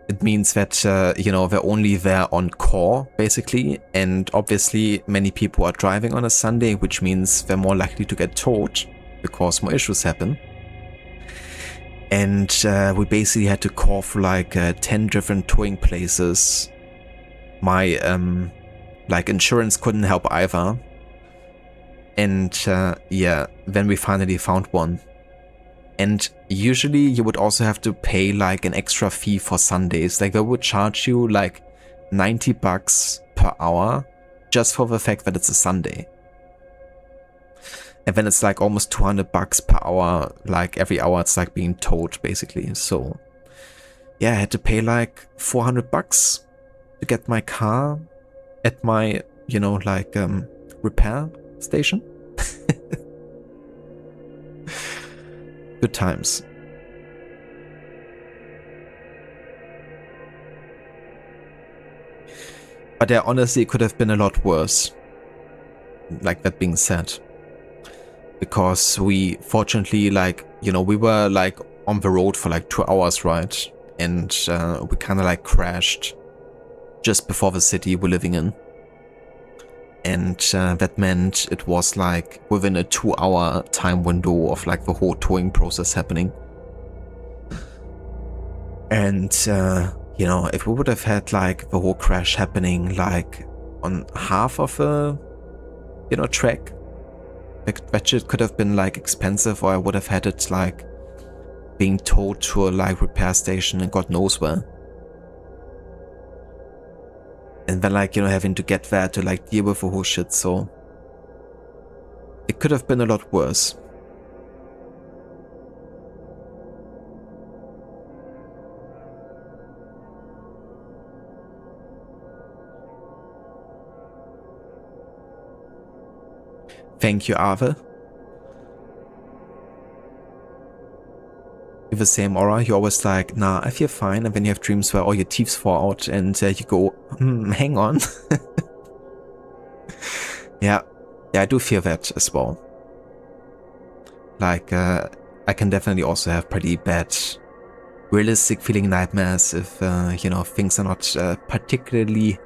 it means that, you know, they're only there on call, basically. And obviously many people are driving on a Sunday, which means they're more likely to get towed because more issues happen. And we basically had to call for like 10 different towing places. My like insurance couldn't help either. And yeah, then we finally found one. And usually you would also have to pay like an extra fee for Sundays. Like they would charge you like $90 per hour just for the fact that it's a Sunday. And then it's like almost $200 per hour. Like every hour it's like being towed basically. So yeah, I had to pay like $400 to get my car at my, you know, like repair station. Good times. But yeah, honestly, it could have been a lot worse. Like that being said. Because we, fortunately, like, you know, we were like on the road for like 2 hours, right? And we kind of like crashed just before the city we're living in. And that meant it was like within a 2-hour time window of like the whole towing process happening. And, you know, if we would have had like the whole crash happening like on half of a, you know, track, like, that shit could have been like expensive, or I would have had it like being towed to a like repair station and God knows where. And then like, you know, having to get there to like deal with the whole shit, so it could have been a lot worse. Thank you, Ave. With the same aura, you're always like, nah, I feel fine, and then you have dreams where all your teeth fall out and you go, hang on. Yeah, I do feel that as well. Like, I can definitely also have pretty bad, realistic feeling nightmares if, you know, things are not particularly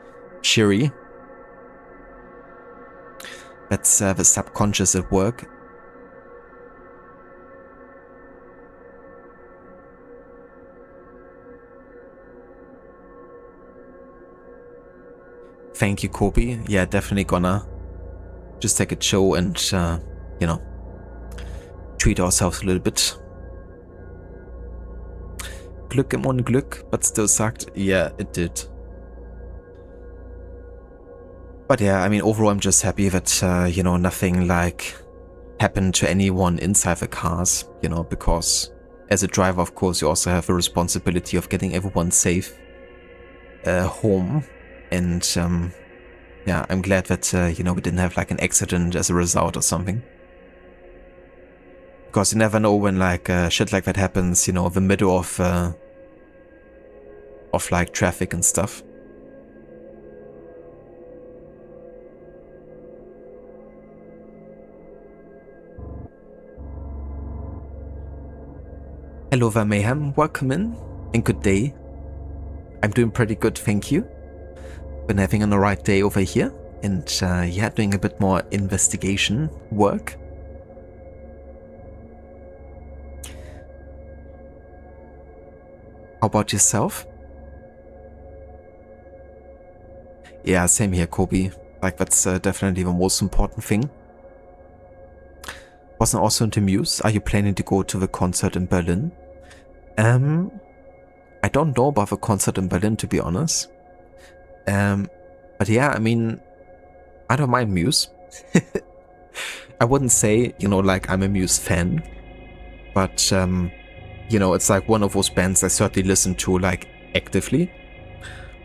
cheery. That's the subconscious at work. Thank you, Kobe. Yeah, definitely gonna just take a chill and, you know, treat ourselves a little bit. Glück im Unglück, but still sucked. Yeah, it did. But yeah, I mean, overall, I'm just happy that, you know, nothing like happened to anyone inside the cars, you know, because as a driver, of course, you also have a responsibility of getting everyone safe home. And yeah, I'm glad that, you know, we didn't have like an accident as a result or something. Because you never know when like shit like that happens, you know, the middle of like traffic and stuff. Hello there, Mayhem. Welcome in and good day. I'm doing pretty good, thank you. Been having an alright day over here, and yeah, doing a bit more investigation work. How about yourself? Yeah, same here, Kobe. Like, that's definitely the most important thing. Wasn't also into Muse. Are you planning to go to the concert in Berlin? I don't know about the concert in Berlin, to be honest. But yeah, I mean, I don't mind Muse. I wouldn't say, you know, like I'm a Muse fan, but, you know, it's like one of those bands I certainly listen to, like, actively.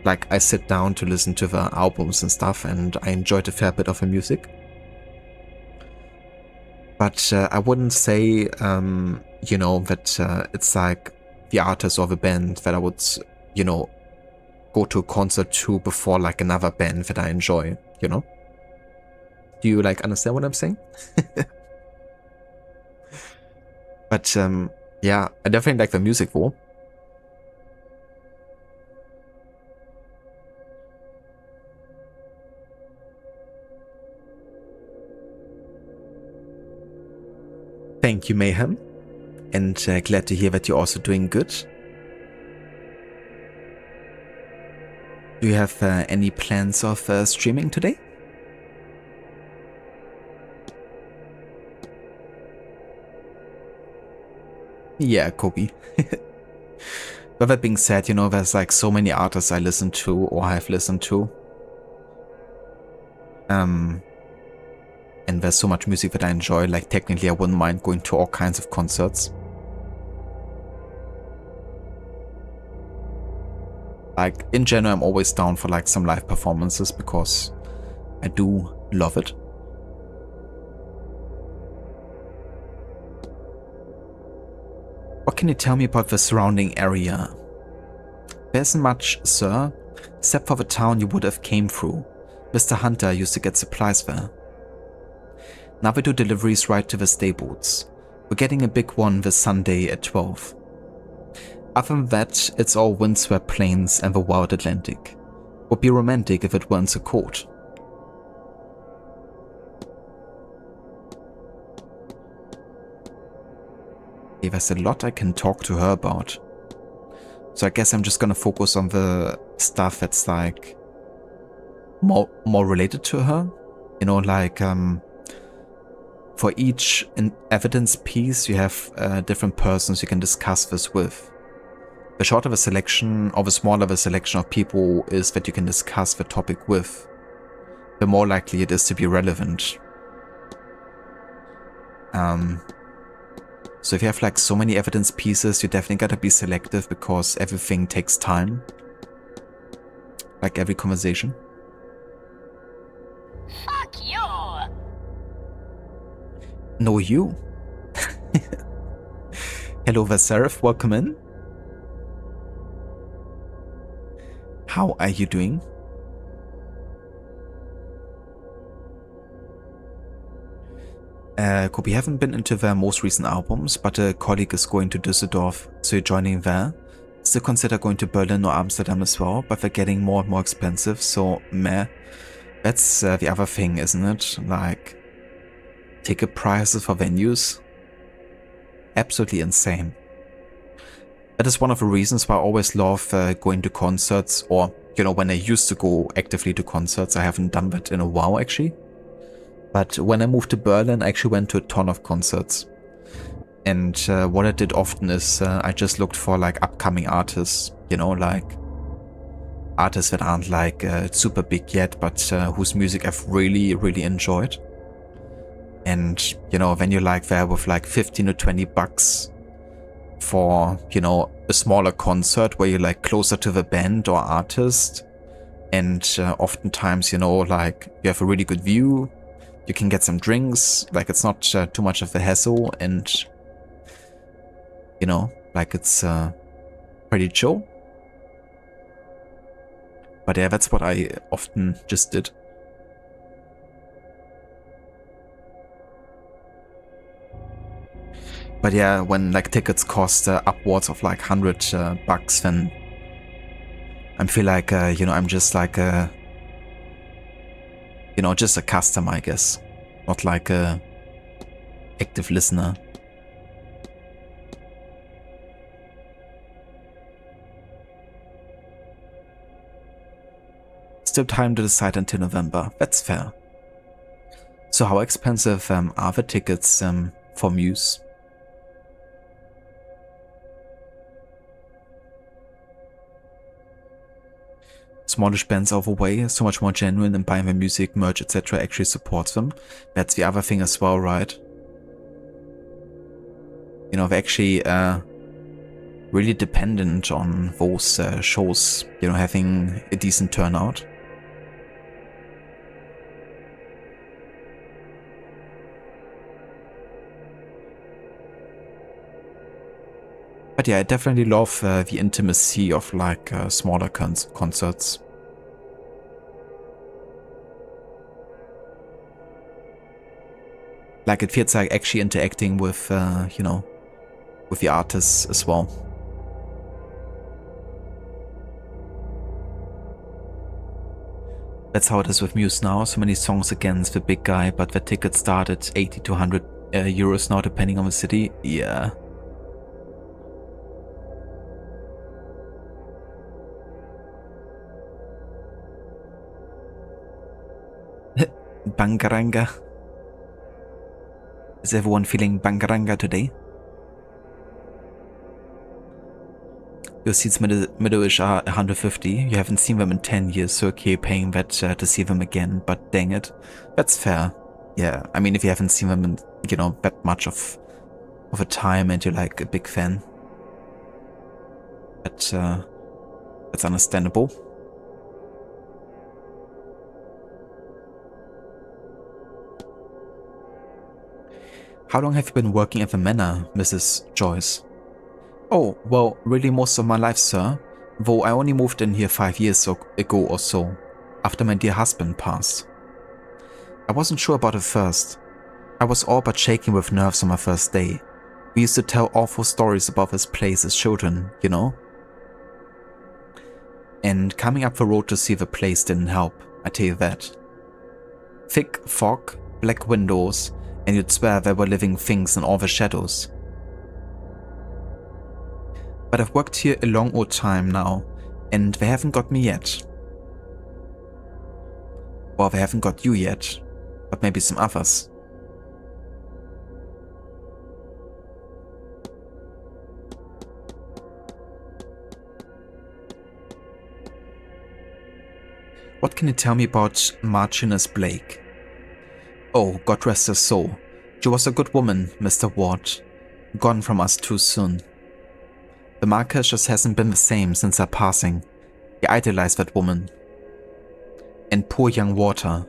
Like, I sit down to listen to the albums and stuff, and I enjoyed a fair bit of the music. But I wouldn't say, you know, that it's like the artist or the band that I would, you know, go to a concert to before like another band that I enjoy, you know? Do you like understand what I'm saying? But yeah, I definitely like the music though. Thank you, Mayhem. And glad to hear that you're also doing good. Do you have any plans of streaming today? Yeah, Kobe. But that being said, you know, there's like so many artists I listen to or have listened to. And there's so much music that I enjoy, like technically I wouldn't mind going to all kinds of concerts. Like in general, I'm always down for like some live performances because I do love it. What can you tell me about the surrounding area? There isn't much, sir, except for the town you would have came through. Mr. Hunter used to get supplies there. Now we do deliveries right to the stables. We're getting a big one this Sunday at 12. Other than that, it's all windswept plains and the wild Atlantic. Would be romantic if it weren't so cold. Okay, there's a lot I can talk to her about. So I guess I'm just gonna focus on the stuff that's like more related to her. You know, like for each evidence piece you have different persons you can discuss this with. The shorter the selection or the smaller the selection of people is that you can discuss the topic with, the more likely it is to be relevant. So if you have like so many evidence pieces, you definitely gotta be selective because everything takes time. Like every conversation. Fuck you! No, you. Hello, Vaserif, welcome in. How are you doing? Kobe, haven't been into their most recent albums, but a colleague is going to Düsseldorf, so you're joining there. Still consider going to Berlin or Amsterdam as well, but they're getting more and more expensive, so meh. That's the other thing, isn't it? Like, ticket prices for venues? Absolutely insane. That is one of the reasons why I always love going to concerts, or, you know, when I used to go actively to concerts. I haven't done that in a while, actually. But when I moved to Berlin, I actually went to a ton of concerts. And what I did often is I just looked for like upcoming artists, you know, like artists that aren't like super big yet, but whose music I've really, really enjoyed. And, you know, when you're like there with like 15 to 20 bucks for, you know, a smaller concert where you're like closer to the band or artist. And oftentimes, you know, like you have a really good view. You can get some drinks, like it's not too much of a hassle, and you know, like it's pretty chill. But yeah, that's what I often just did. But yeah, when like tickets cost upwards of like 100 bucks, then I feel like, you know, I'm just like a, you know, just a customer, I guess. Not like a active listener. Still time to decide until November. That's fair. So how expensive are the tickets for Muse? Smallish bands are way so much more genuine, and buying their music, merch, etc. actually supports them. That's the other thing as well, right? You know, they're actually really dependent on those shows, you know, having a decent turnout. But yeah, I definitely love the intimacy of like smaller concerts. Like it feels like actually interacting with, you know, with the artists as well. That's how it is with Muse now. So many songs against the big guy, but the tickets start at 80 to 100 euros now, depending on the city. Yeah. Bangaranga. Is everyone feeling bangaranga today? Your seats middle-ish are 150. You haven't seen them in 10 years, so okay, paying that to see them again, but dang it. That's fair. Yeah, I mean, if you haven't seen them in, you know, that much of a time and you're like a big fan. But, that's understandable. How long have you been working at the Manor, Mrs. Joyce? Oh, well, really most of my life, sir. Though I only moved in here 5 years ago or so, after my dear husband passed. I wasn't sure about it first. I was all but shaking with nerves on my first day. We used to tell awful stories about this place as children, you know? And coming up the road to see the place didn't help, I tell you that. Thick fog, black windows, and you'd swear there were living things in all the shadows. But I've worked here a long old time now, and they haven't got me yet. Well, they haven't got you yet, but maybe some others. What can you tell me about Marchioness Blake? Oh, God rest her soul. She was a good woman, Mr. Ward. Gone from us too soon. The Marquess just hasn't been the same since her passing. He idolized that woman. And poor young Walter.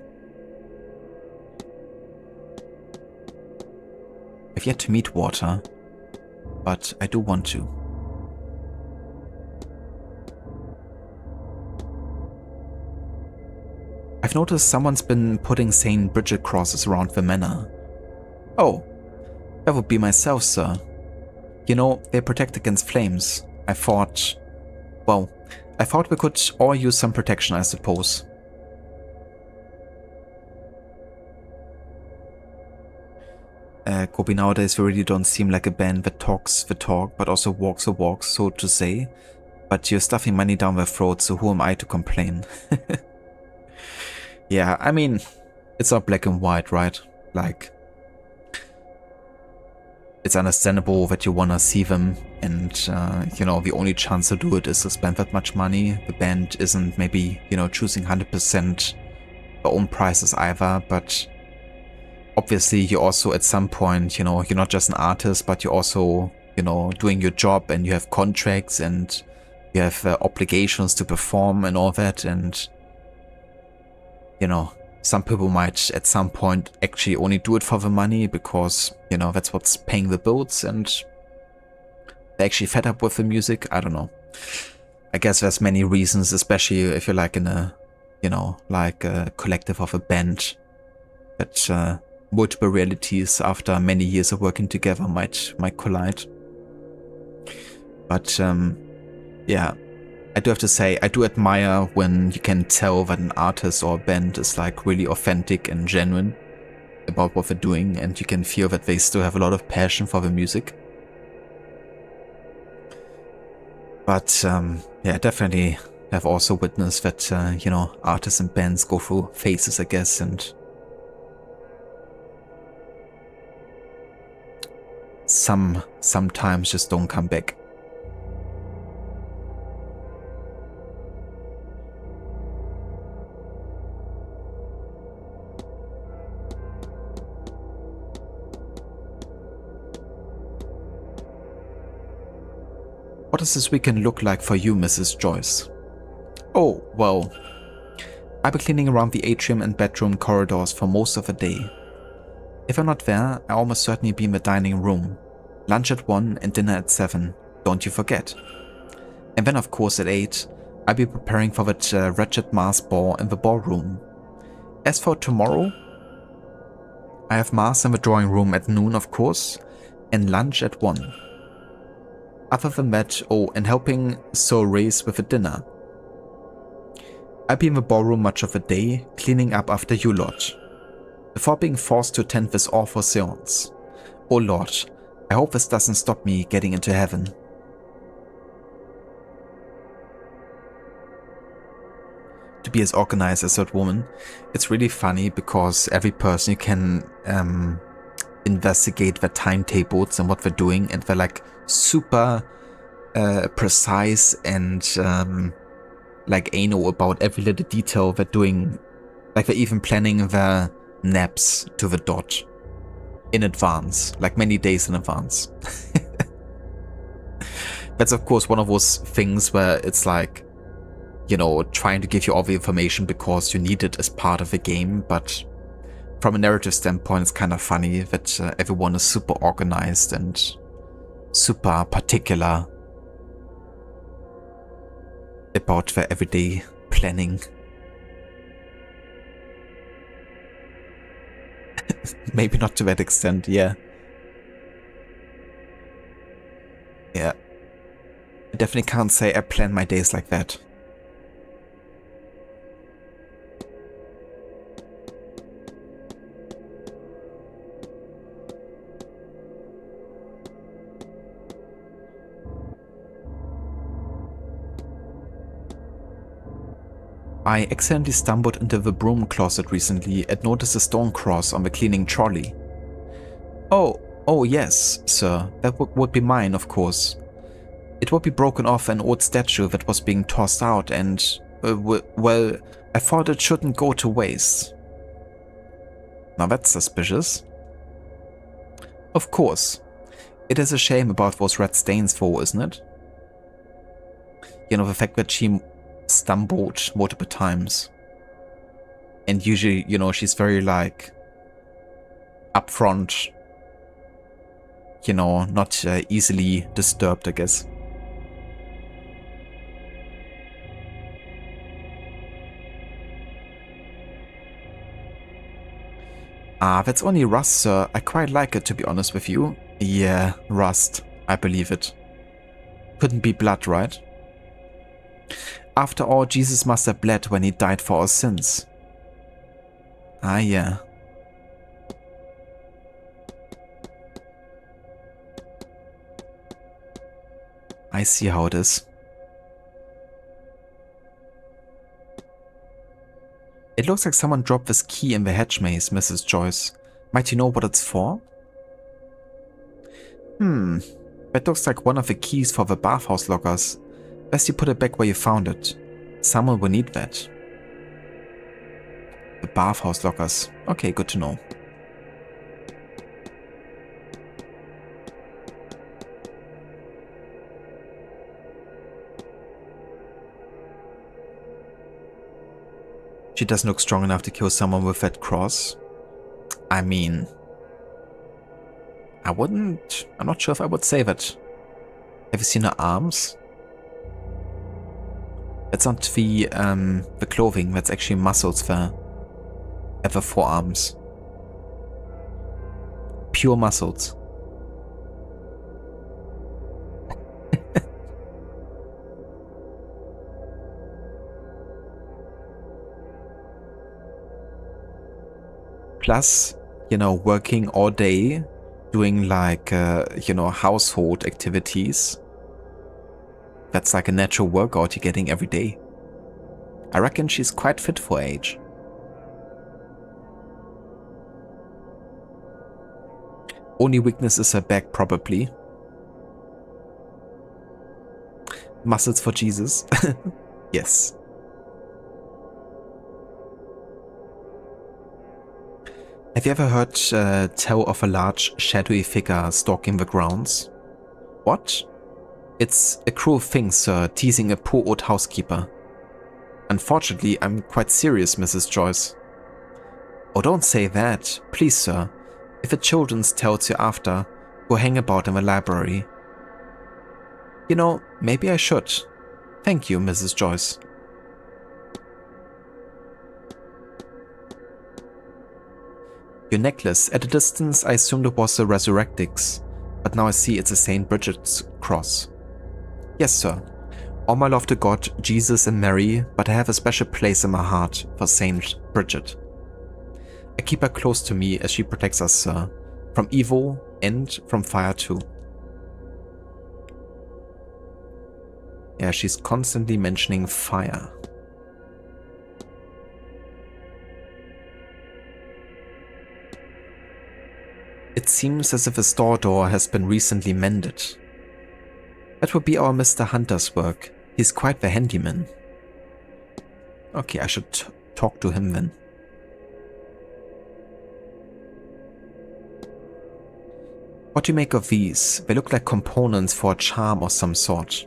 I've yet to meet Walter, but I do want to. I've noticed someone's been putting St. Bridget crosses around the manor. Oh, that would be myself, sir. You know, they protect against flames. I thought we could all use some protection, I suppose. Kobe, nowadays we really don't seem like a band that talks the talk, but also walks the walk, so to say. But you're stuffing money down their throats, so who am I to complain? Yeah, I mean, it's not black and white, right? Like, it's understandable that you wanna see them, and, you know, the only chance to do it is to spend that much money. The band isn't maybe, you know, choosing 100% their own prices either, but obviously you also at some point, you know, you're not just an artist, but you're also, you know, doing your job, and you have contracts, and you have obligations to perform and all that, and, you know, some people might at some point actually only do it for the money because, you know, that's what's paying the bills, and they're actually fed up with the music. I don't know. I guess there's many reasons, especially if you're like in a, you know, like a collective of a band, that multiple realities after many years of working together might collide. But yeah, I do have to say, I do admire when you can tell that an artist or a band is like really authentic and genuine about what they're doing, and you can feel that they still have a lot of passion for the music. But yeah, definitely have also witnessed that, you know, artists and bands go through phases, I guess, and sometimes just don't come back. What does this weekend look like for you, Mrs. Joyce? Oh, well, I'll be cleaning around the atrium and bedroom corridors for most of the day. If I'm not there, I'll almost certainly be in the dining room. Lunch at 1 and dinner at 7. Don't you forget. And then, of course, at 8, I'll be preparing for that wretched mass ball in the ballroom. As for tomorrow, I have mass in the drawing room at noon, of course, and lunch at 1. Other than that, oh, and helping Soul Race with the dinner. I'll be in the ballroom much of the day, cleaning up after you lot, before being forced to attend this awful séance. Oh Lord, I hope this doesn't stop me getting into heaven. To be as organized as that woman, it's really funny because every person you can investigate their timetables and what they're doing, and they're like super precise and like anal about every little detail they're doing. Like they're even planning their naps to the dot in advance, like many days in advance. That's of course one of those things where it's like, you know, trying to give you all the information because you need it as part of the game, but from a narrative standpoint, it's kind of funny that everyone is super organized and super particular about their everyday planning. Maybe not to that extent, yeah. Yeah. I definitely can't say I plan my days like that. I accidentally stumbled into the broom closet recently and noticed a stone cross on the cleaning trolley. Oh yes, sir, that would be mine, of course. It would be broken off an old statue that was being tossed out and, well, I thought it shouldn't go to waste. Now that's suspicious. Of course. It is a shame about those red stains though, isn't it? You know, the fact that she stumbled multiple times. And usually, you know, she's very like upfront, you know, not easily disturbed, I guess. Ah, that's only rust, sir. I quite like it, to be honest with you. Yeah, rust. I believe it. Couldn't be blood, right? After all, Jesus must have bled when he died for our sins. Ah, yeah. I see how it is. It looks like someone dropped this key in the hedge maze, Mrs. Joyce. Might you know what it's for? That looks like one of the keys for the bathhouse lockers. Best you put it back where you found it. Someone will need that. The bathhouse lockers. Okay, good to know. She doesn't look strong enough to kill someone with that cross. I mean, I'm not sure if I would say that. Have you seen her arms? That's not the clothing, that's actually muscles there. At the forearms. Pure muscles. Plus, you know, working all day, doing like, you know, household activities. That's like a natural workout you're getting every day. I reckon she's quite fit for age. Only weakness is her back, probably. Muscles for Jesus. Yes. Have you ever heard tell of a large shadowy figure stalking the grounds? What? It's a cruel thing, sir, teasing a poor old housekeeper. Unfortunately, I'm quite serious, Mrs. Joyce. Oh, don't say that. Please, sir. If a children's tells you after, go hang about in the library. You know, maybe I should. Thank you, Mrs. Joyce. Your necklace. At a distance, I assumed it was a Resurrectix, but now I see it's a St. Bridget's cross. Yes, sir. All my love to God, Jesus and Mary, but I have a special place in my heart for St. Bridget. I keep her close to me as she protects us, sir. From evil and from fire too. Yeah, she's constantly mentioning fire. It seems as if a store door has been recently mended. That would be our Mr. Hunter's work. He's quite the handyman. Okay, I should talk to him then. What do you make of these? They look like components for a charm or some sort.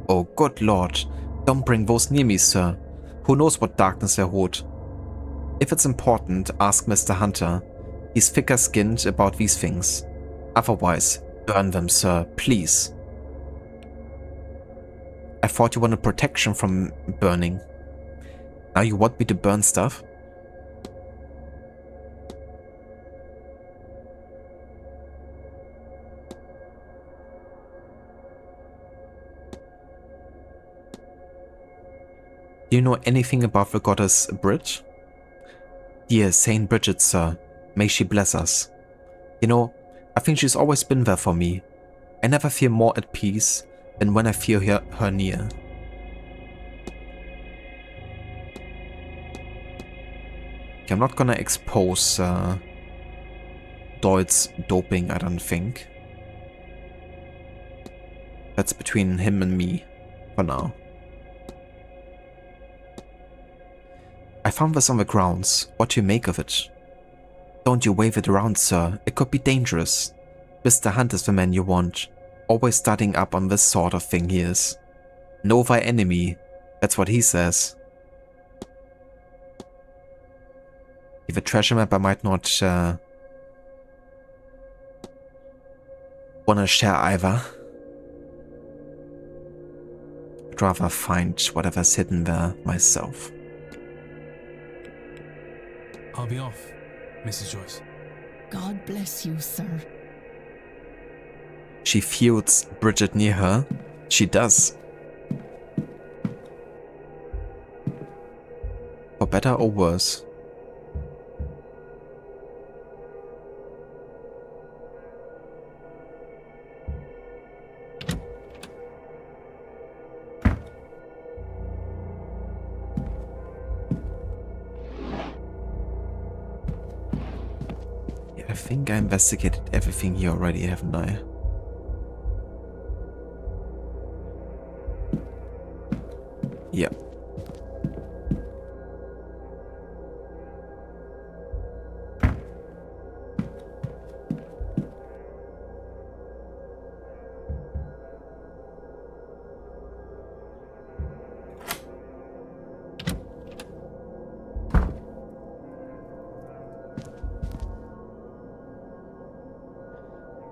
Oh, good lord. Don't bring those near me, sir. Who knows what darkness they hold? If it's important, ask Mr. Hunter. He's thicker-skinned about these things. Otherwise, burn them, sir, please. I thought you wanted protection from burning. Now you want me to burn stuff? Do you know anything about the goddess Bridget? Dear Saint Bridget, sir, may she bless us. You know, I think she's always been there for me. I never feel more at peace than when I feel her near. Okay, I'm not gonna expose Doyd's doping, I don't think. That's between him and me for now. I found this on the grounds. What do you make of it? Don't you wave it around, sir. It could be dangerous. Mr. Hunt is the man you want. Always starting up on this sort of thing he is. Know thy enemy. That's what he says. If a treasure map I might not wanna share either. I'd rather find whatever's hidden there myself. I'll be off, Mrs. Joyce. God bless you, sir. She feels Bridget near her. She does. For better or worse. Yeah, I think I investigated everything here already, haven't I? Yeah.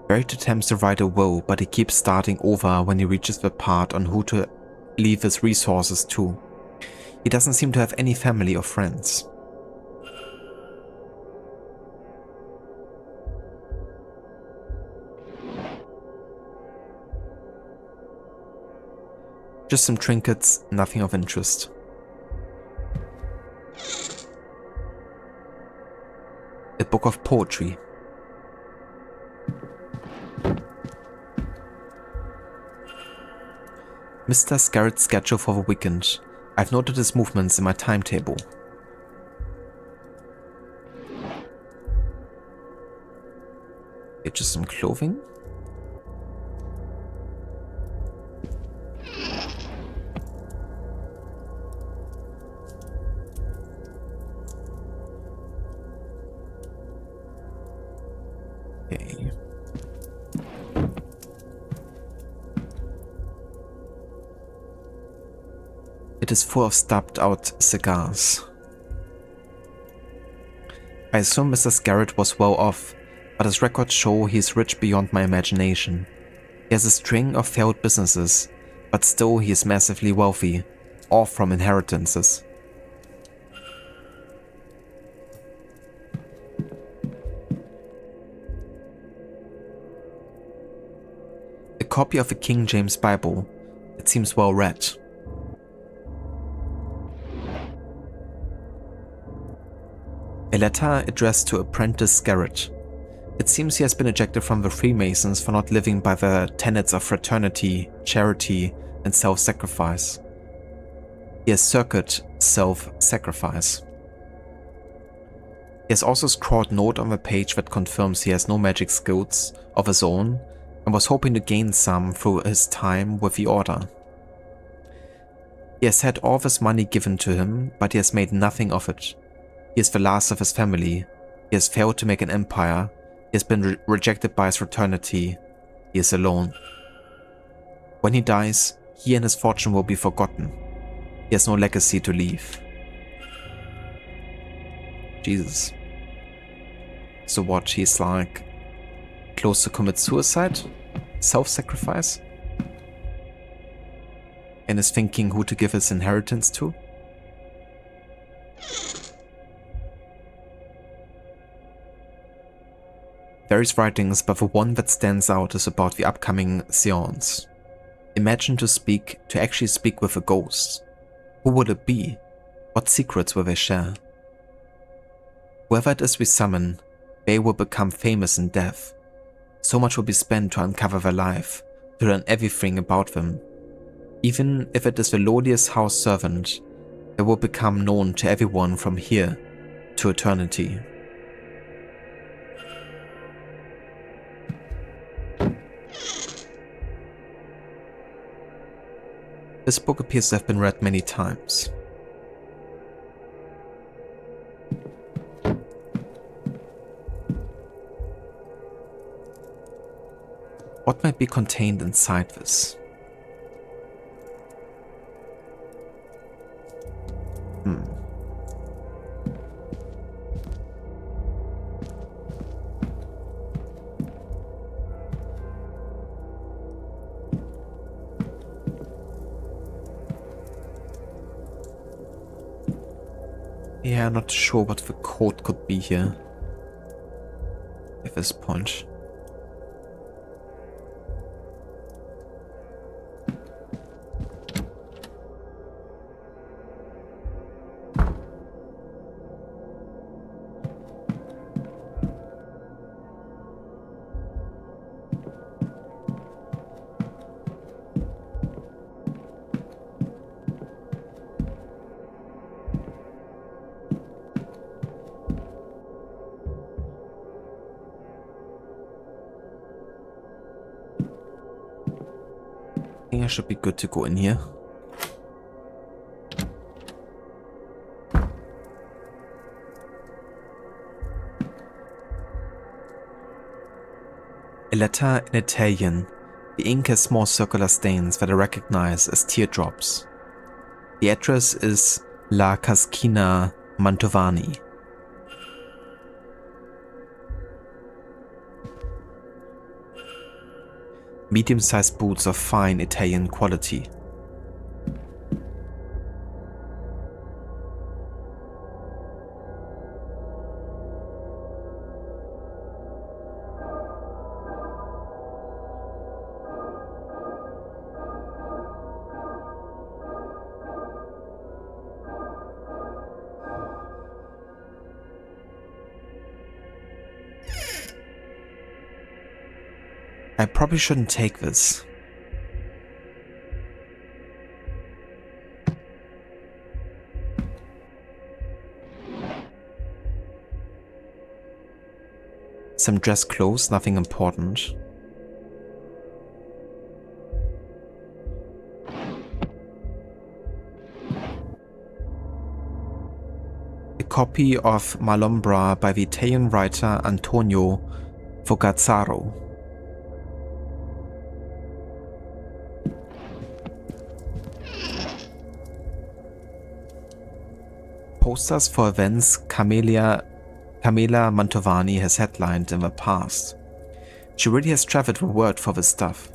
Barrett attempts to write a will, but he keeps starting over when he reaches the part on who to leave his resources to. He doesn't seem to have any family or friends. Just some trinkets, nothing of interest. A book of poetry. Mr. Scarrett's schedule for the weekend. I've noted his movements in my timetable. Okay, just some clothing. Okay. It is full of stubbed out cigars. I assume Mr. Scarrett was well off, but his records show he's rich beyond my imagination. He has a string of failed businesses, but still he is massively wealthy, all from inheritances. A copy of the King James Bible. It seems well read. A letter addressed to Apprentice Garrett. It seems he has been ejected from the Freemasons for not living by the tenets of fraternity, charity, and self-sacrifice. He has circled self-sacrifice. He has also scrawled a note on the page that confirms he has no magic skills of his own and was hoping to gain some through his time with the Order. He has had all of his money given to him, but he has made nothing of it. He is the last of his family. He has failed to make an empire. He has been rejected by his fraternity. He is alone. When he dies, he and his fortune will be forgotten. He has no legacy to leave. Jesus. So what, he's like close to commit suicide? Self-sacrifice? And is thinking who to give his inheritance to? Various writings, but the one that stands out is about the upcoming Séance. Imagine to actually speak with a ghost. Who would it be? What secrets will they share? Whoever it is we summon, they will become famous in death. So much will be spent to uncover their life, to learn everything about them. Even if it is the lowliest house servant, they will become known to everyone from here to eternity. This book appears to have been read many times. What might be contained inside this? Yeah, not sure what the code could be here at this point. I think I should be good to go in here. A letter in Italian. The ink has small circular stains that I recognize as teardrops. The address is La Caschina Mantovani. Medium-sized boots of fine Italian quality. I probably shouldn't take this. Some dress clothes, nothing important. A copy of Malombra by the Italian writer Antonio Fogazzaro. Posters for events Camilla Mantovani has headlined in the past. She really has traveled the world for this stuff.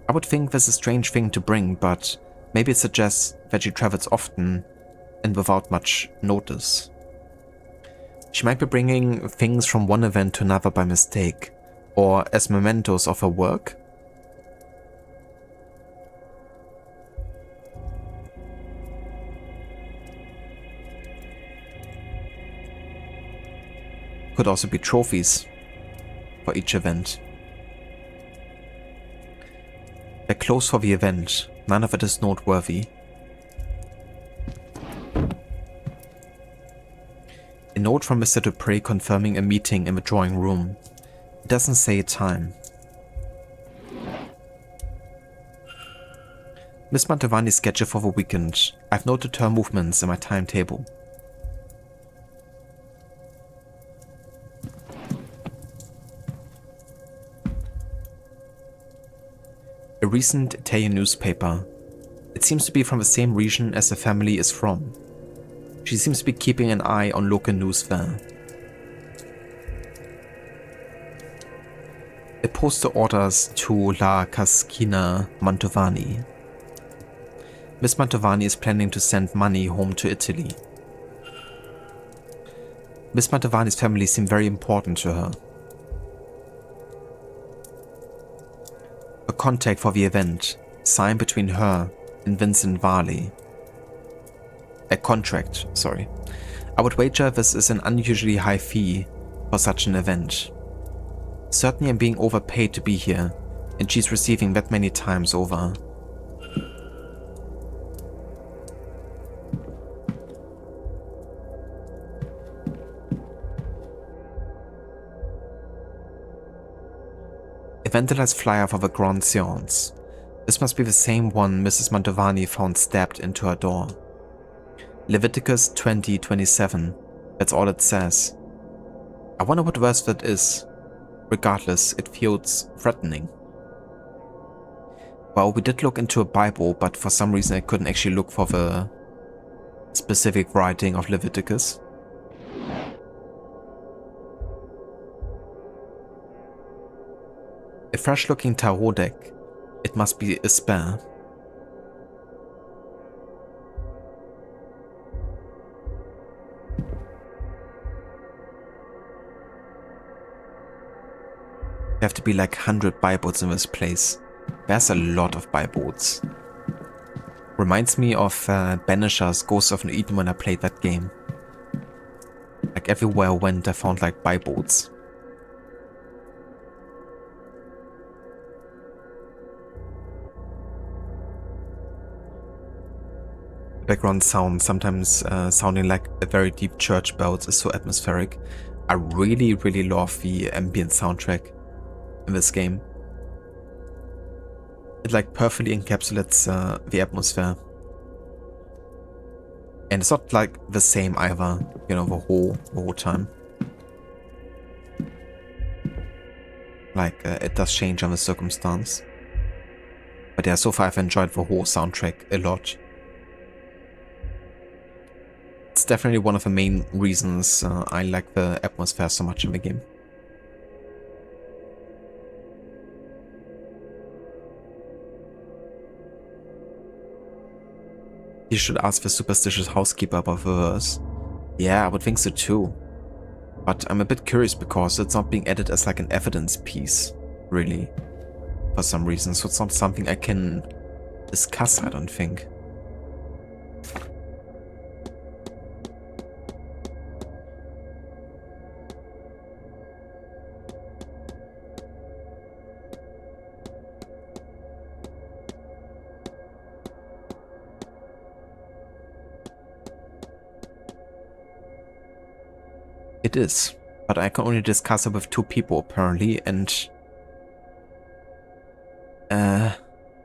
I would think this is a strange thing to bring, but maybe it suggests that she travels often and without much notice. She might be bringing things from one event to another by mistake, or as mementos of her work. Could also be trophies for each event. They're closed for the event. None of it is noteworthy. A note from Mr. Dupree confirming a meeting in the drawing room. It doesn't say a time. Miss Mantovani's schedule for the weekend. I've noted her movements in my timetable. A recent Italian newspaper. It seems to be from the same region as the family is from. She seems to be keeping an eye on local news there. A poster orders to La Cascina Mantovani. Miss Mantovani is planning to send money home to Italy. Miss Mantovani's family seem very important to her. A contact for the event, signed between her and Vincent Varley. A contract, sorry. I would wager this is an unusually high fee for such an event. Certainly I'm being overpaid to be here, and she's receiving that many times over. A vandalized flyer for the Grand Séance. This must be the same one Mrs. Mantovani found stabbed into her door. Leviticus 20:27. That's all it says. I wonder what verse that is. Regardless, it feels threatening. Well, we did look into a Bible, but for some reason I couldn't actually look for the specific writing of Leviticus. A fresh-looking tarot deck. It must be a spare. There have to be like 100 Bibles in this place. There's a lot of Bibles. Reminds me of Banisher's Ghost of New Eden when I played that game. Like everywhere I went I found like Bibles. Background sound, sometimes sounding like a very deep church bells, is so atmospheric. I really love the ambient soundtrack in this game. It like perfectly encapsulates the atmosphere. And it's not like the same either, you know, the whole time. Like it does change on the circumstance. But yeah, so far I've enjoyed the whole soundtrack a lot. It's definitely one of the main reasons I like the atmosphere so much in the game. You should ask the superstitious housekeeper about the verse. Yeah, I would think so too. But I'm a bit curious because it's not being added as like an evidence piece, really. For some reason, so it's not something I can discuss, I don't think. It is, but I can only discuss it with 2 people apparently, and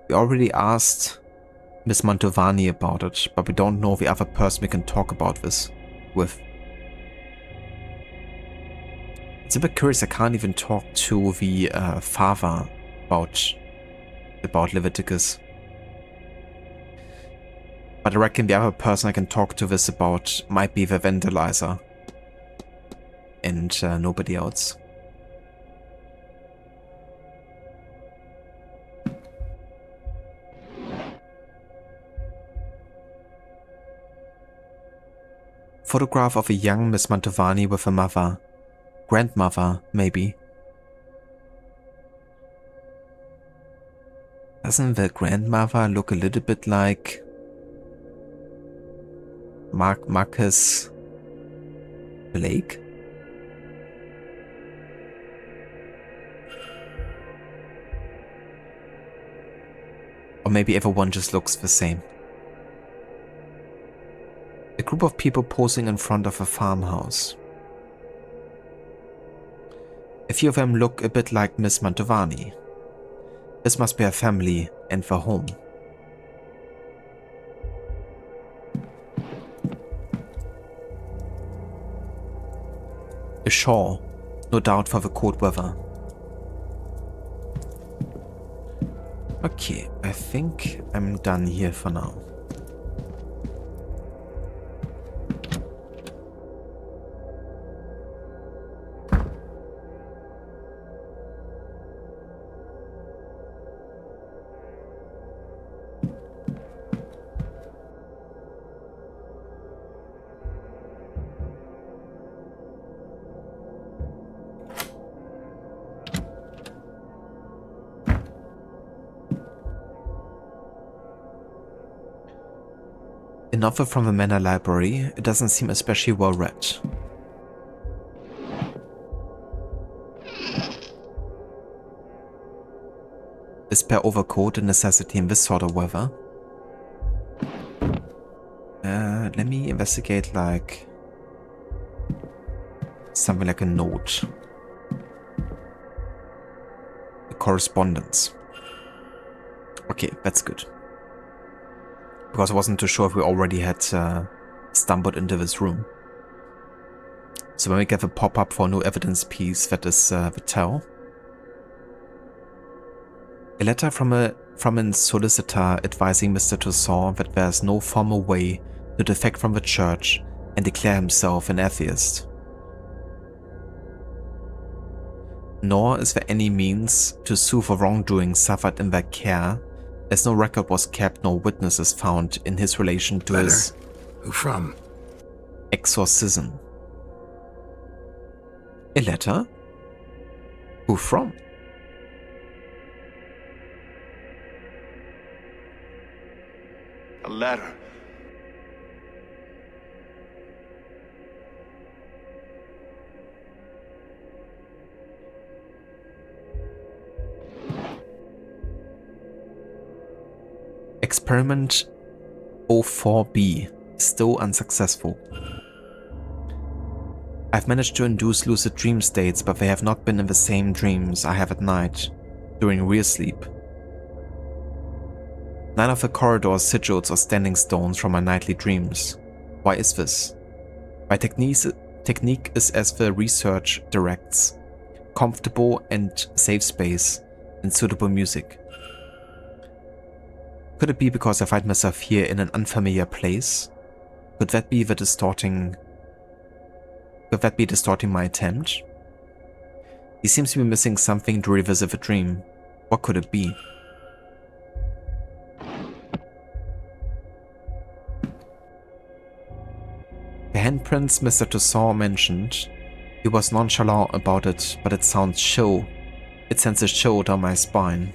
we already asked Miss Mantovani about it, but we don't know the other person we can talk about this with. It's a bit curious, I can't even talk to the father about Leviticus. But I reckon the other person I can talk to this about might be the vandalizer. And nobody else. Photograph of a young Miss Mantovani with a mother. Grandmother, maybe. Doesn't the grandmother look a little bit like Marcus Blake? Or maybe everyone just looks the same. A group of people posing in front of a farmhouse. A few of them look a bit like Miss Mantovani. This must be her family and their home. A shawl, no doubt for the cold weather. Okay, I think I'm done here for now. An offer from the Manor library, it doesn't seem especially well read. A spare overcoat a necessity in this sort of weather? Let me investigate like something like a note. A correspondence. Okay, that's good. Because I wasn't too sure if we already had stumbled into this room. So when we get the pop-up for a new evidence piece, that is the tell. A letter from a solicitor advising Mr. Toussaint that there is no formal way to defect from the church and declare himself an atheist. Nor is there any means to sue for wrongdoing suffered in their care, as no record was kept nor witnesses found in his relation to his Who from? exorcism. A letter? Who from? A letter. Experiment 04B, still unsuccessful. I've managed to induce lucid dream states, but they have not been in the same dreams I have at night, during real sleep. None of the corridors, sigils, or standing stones from my nightly dreams. Why is this? My technique is as the research directs. Comfortable and safe space, and suitable music. Could it be because I find myself here in an unfamiliar place? Could that be distorting my attempt? He seems to be missing something to revisit the dream. What could it be? The handprints Mr. Toussaint mentioned, he was nonchalant about it, but it sends a chill down my spine.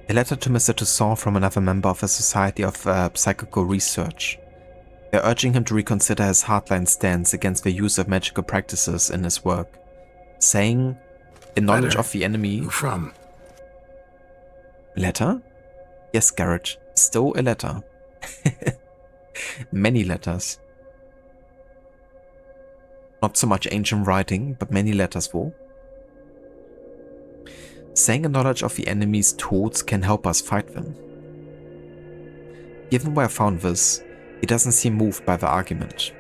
A letter to Mr. Toussaint from another member of the Society of Psychical Research. They're urging him to reconsider his hardline stance against the use of magical practices in his work, saying, in knowledge of the enemy... Who from? Letter? Yes, Garrett, still a letter. Many letters. Not so much ancient writing, but many letters though. Saying a knowledge of the enemy's tools can help us fight them. Given where I found this, he doesn't seem moved by the argument.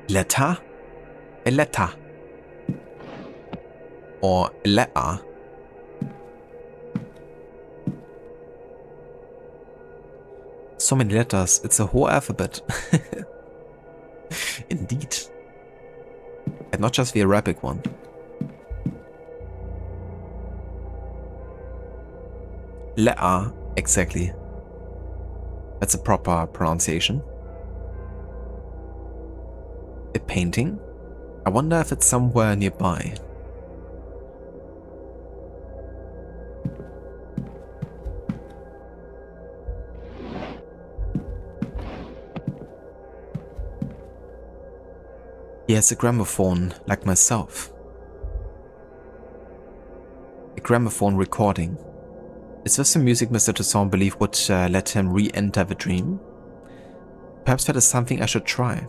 Letter? A letter. Or a letter. So many letters, it's a whole alphabet. Indeed. And not just the Arabic one. Le'a, exactly. That's a proper pronunciation. A painting? I wonder if it's somewhere nearby. He has a gramophone, like myself. A gramophone recording. Is this the music Mr. Toussaint believed would let him re-enter the dream? Perhaps that is something I should try.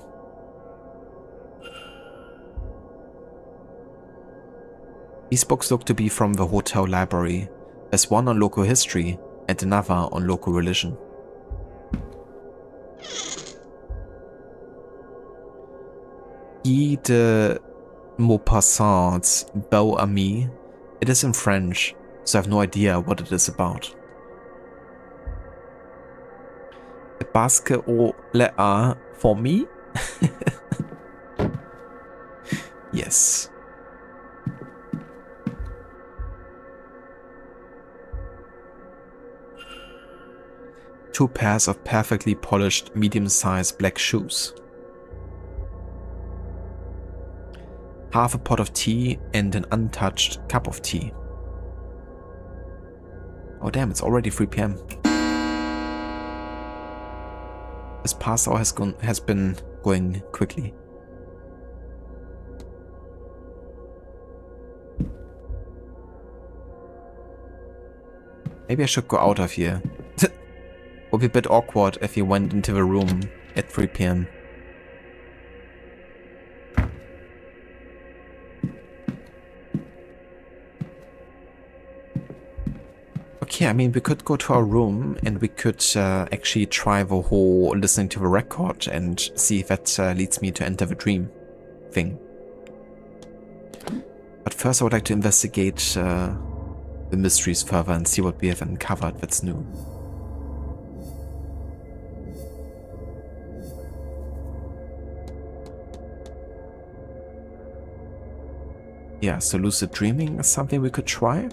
These books look to be from the hotel library. There's one on local history and another on local religion. Guy de Maupassant's Beau Ami. It is in French, so I have no idea what it is about. A basque au lait for me? Yes. Two pairs of perfectly polished medium-sized black shoes. Half a pot of tea and an untouched cup of tea. Oh damn, it's already 3 PM. This past hour has been going quickly. Maybe I should go out of here. Would be a bit awkward if he went into the room at 3 PM. Okay, I mean, we could go to our room and we could actually try the whole listening to the record and see if that leads me to enter the dream thing. But first I would like to investigate the mysteries further and see what we have uncovered that's new. Yeah, so lucid dreaming is something we could try.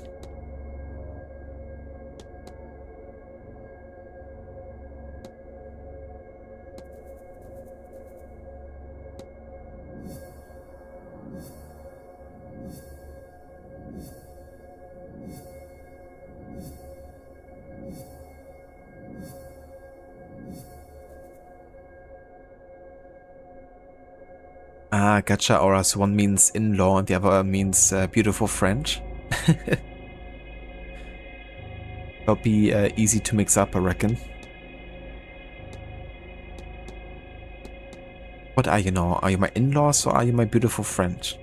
Ah, gotcha, Aura. So one means in-law and the other means beautiful friend. That'll be easy to mix up, I reckon. What are you now? Are you my in-laws or are you my beautiful friend?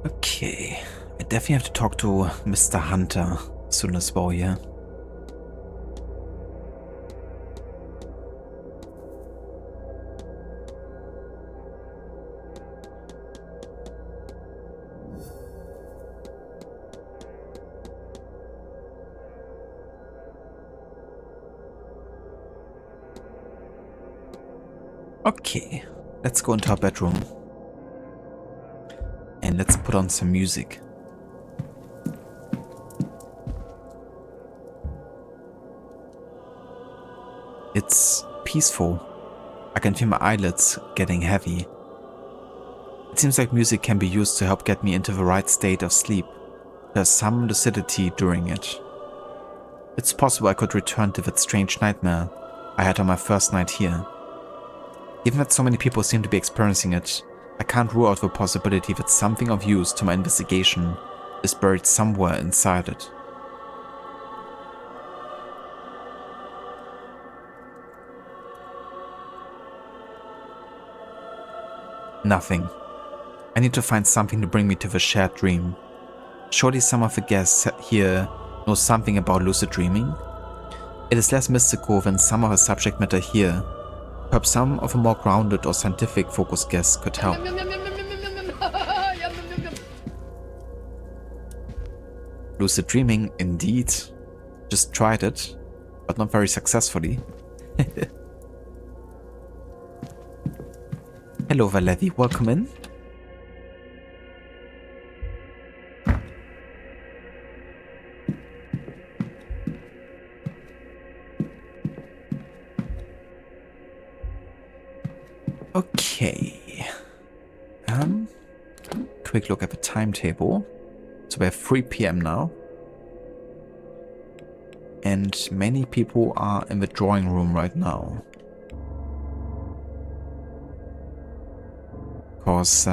Okay, I definitely have to talk to Mr. Hunter as soon as well, yeah. Okay, let's go into our bedroom. And let's put on some music. It's peaceful. I can feel my eyelids getting heavy. It seems like music can be used to help get me into the right state of sleep. There's some lucidity during it. It's possible I could return to that strange nightmare I had on my first night here. Given that so many people seem to be experiencing it, I can't rule out the possibility that something of use to my investigation is buried somewhere inside it. Nothing. I need to find something to bring me to the shared dream. Surely some of the guests here know something about lucid dreaming? It is less mystical than some of the subject matter here. Perhaps some of the more grounded or scientific focused guests could help. Lucid dreaming, indeed. Just tried it, but not very successfully. Hello Valevi, welcome in. Okay. Quick look at the timetable. So we have 3 PM now. And many people are in the drawing room right now. Because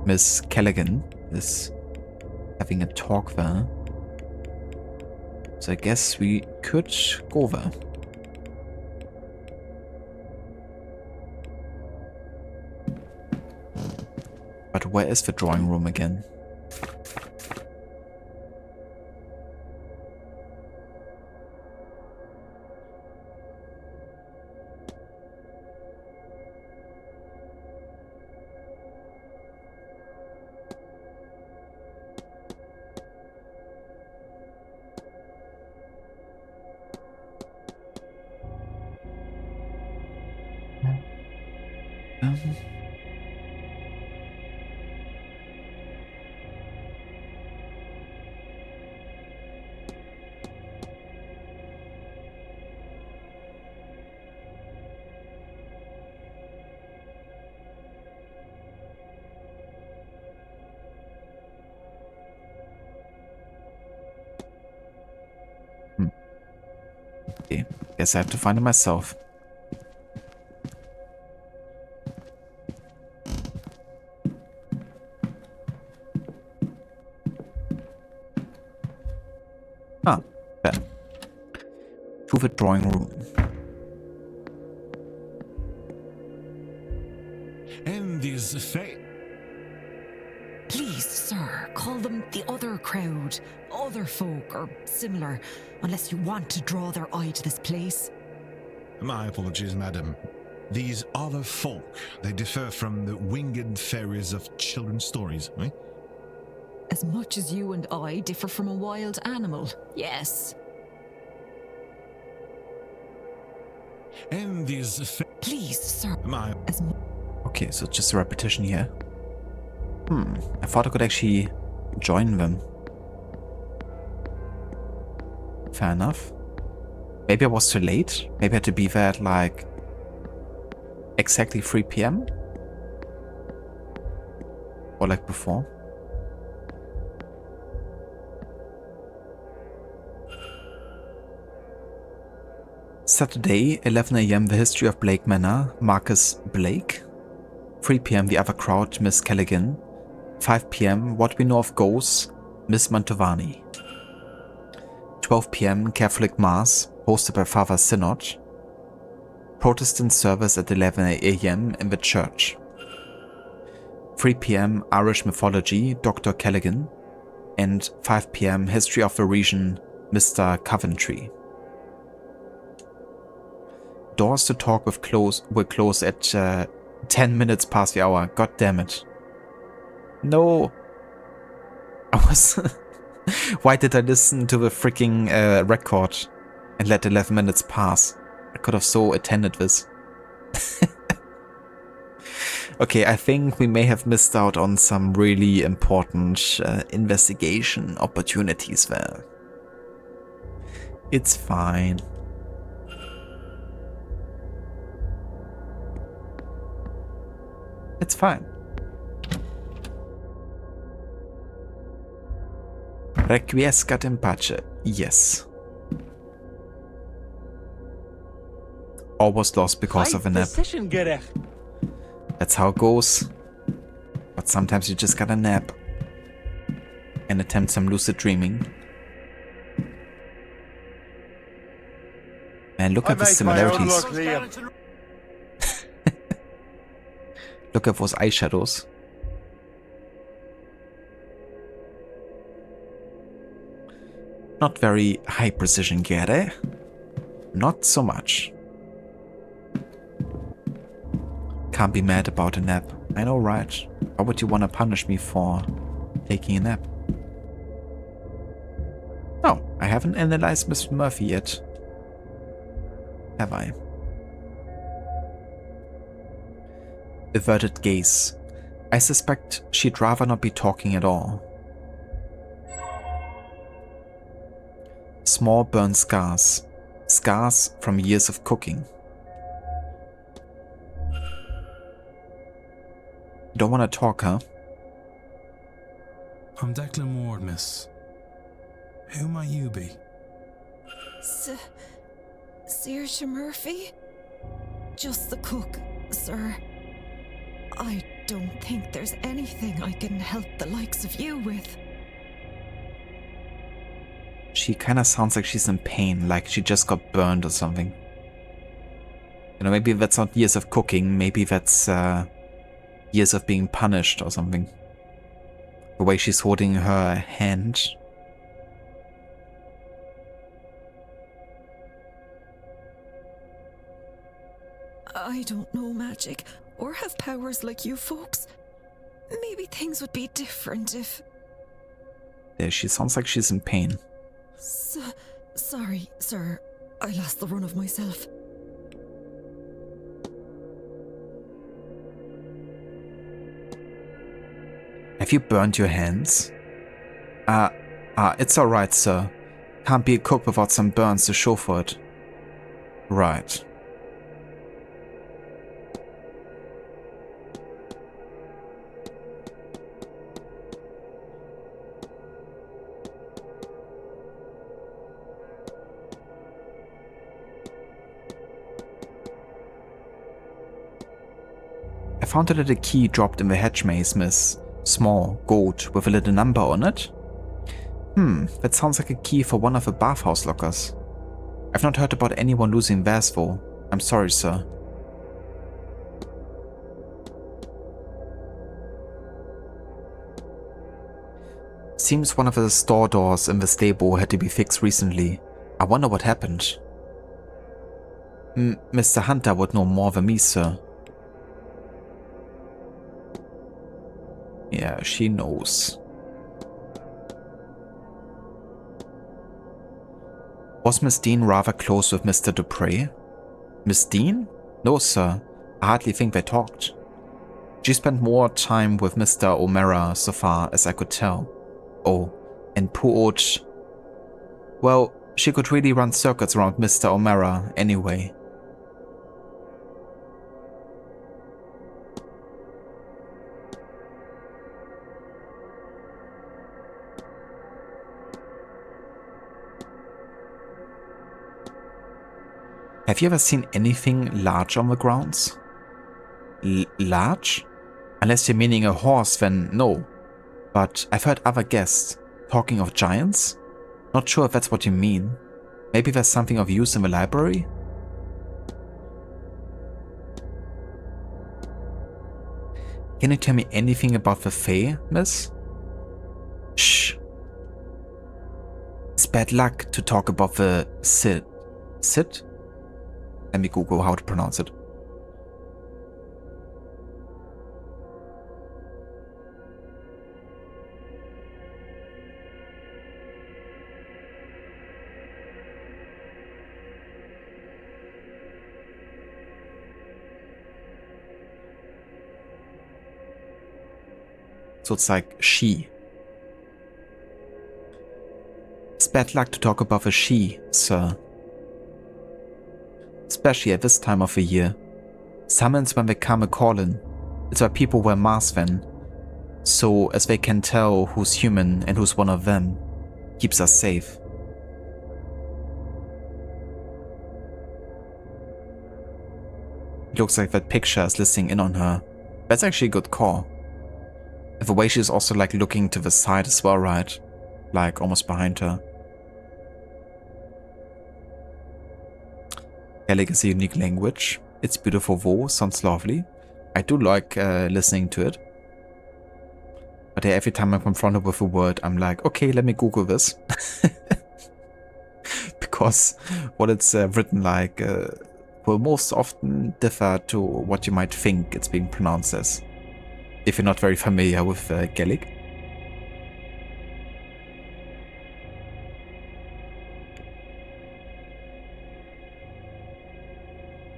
Miss Callaghan is having a talk there. So I guess we could go there. But where is the drawing room again? Okay, guess I have to find it myself. Ah, there. To the drawing room. And these Please, sir, call them the other crowd, other folk, or similar, unless you want to draw their eye to this place. My apologies, madam. These other folk, they differ from the winged fairies of children's stories, eh? As much as you and I differ from a wild animal, yes. And these Please, sir. Okay, so just a repetition here. I thought I could actually join them. Fair enough. Maybe I was too late. Maybe I had to be there at like exactly 3 PM? Or like before? Saturday, 11 AM, the history of Blake Manor, Marcus Blake. 3 PM, the other crowd, Miss Callaghan. 5 PM, what we know of ghosts, Miss Mantovani. 12 PM, Catholic Mass, hosted by Father Synod. Protestant service at 11 AM in the church. 3 PM, Irish mythology, Dr. Callaghan. And 5 PM, history of the region, Mr. Coventry. Doors to talk will close at 10 minutes past the hour. God damn it. No. I was... Why did I listen to the freaking record and let 11 minutes pass? I could have so attended this. Okay, I think we may have missed out on some really important investigation opportunities there. It's fine. Fine. Requiescat in pace. Yes. All was lost because of a nap. That's how it goes. But sometimes you just gotta nap. And attempt some lucid dreaming. And look at the similarities. Look at those eyeshadows. Not very high precision, Gere. Not so much. Can't be mad about a nap. I know, right? Why would you want to punish me for taking a nap? No, I haven't analyzed Miss Murphy yet. Have I? Averted gaze. I suspect she'd rather not be talking at all. Small burn scars. Scars from years of cooking. You don't want to talk, huh? I'm Declan Ward, miss. Who might you be? Saoirse Murphy? Just the cook, sir. I don't think there's anything I can help the likes of you with. She kind of sounds like she's in pain, like she just got burned or something. You know, maybe that's not years of cooking, maybe that's years of being punished or something. The way she's holding her hand. I don't know magic or have powers like you folks. Maybe things would be different if... Yeah, she sounds like she's in pain. Sorry, sir. I lost the run of myself. Have you burned your hands? It's alright, sir. Can't be a cook without some burns to show for it. Right. I found a little key dropped in the hedge maze, miss. Small, gold, with a little number on it. That sounds like a key for one of the bathhouse lockers. I've not heard about anyone losing theirs though. I'm sorry, sir. Seems one of the store doors in the stable had to be fixed recently. I wonder what happened. Mr. Hunter would know more than me, sir. Yeah, she knows. Was Miss Dean rather close with Mr. Dupree? Miss Dean? No, sir. I hardly think they talked. She spent more time with Mr. O'Mara so far as I could tell. Oh, and poor old... Well, she could really run circuits around Mr. O'Mara anyway. Have you ever seen anything large on the grounds? Large? Unless you're meaning a horse, then no. But I've heard other guests talking of giants. Not sure if that's what you mean. Maybe there's something of use in the library? Can you tell me anything about the Fae, miss? Shh. It's bad luck to talk about the Sid. Sid? Let me Google how to pronounce it. So it's like she. It's bad luck to talk about a she, sir. Especially at this time of the year. Summons when they come a-callin'. It's why people wear masks then, so as they can tell who's human and who's one of them. Keeps us safe. It looks like that picture is listening in on her. That's actually a good call. The way she's also like looking to the side as well, right? Like almost behind her. Gaelic is a unique language. It's beautiful though, sounds lovely. I do like listening to it. But every time I'm confronted with a word, I'm like, okay, let me Google this. Because what it's written like will most often differ to what you might think it's being pronounced as, if you're not very familiar with Gaelic.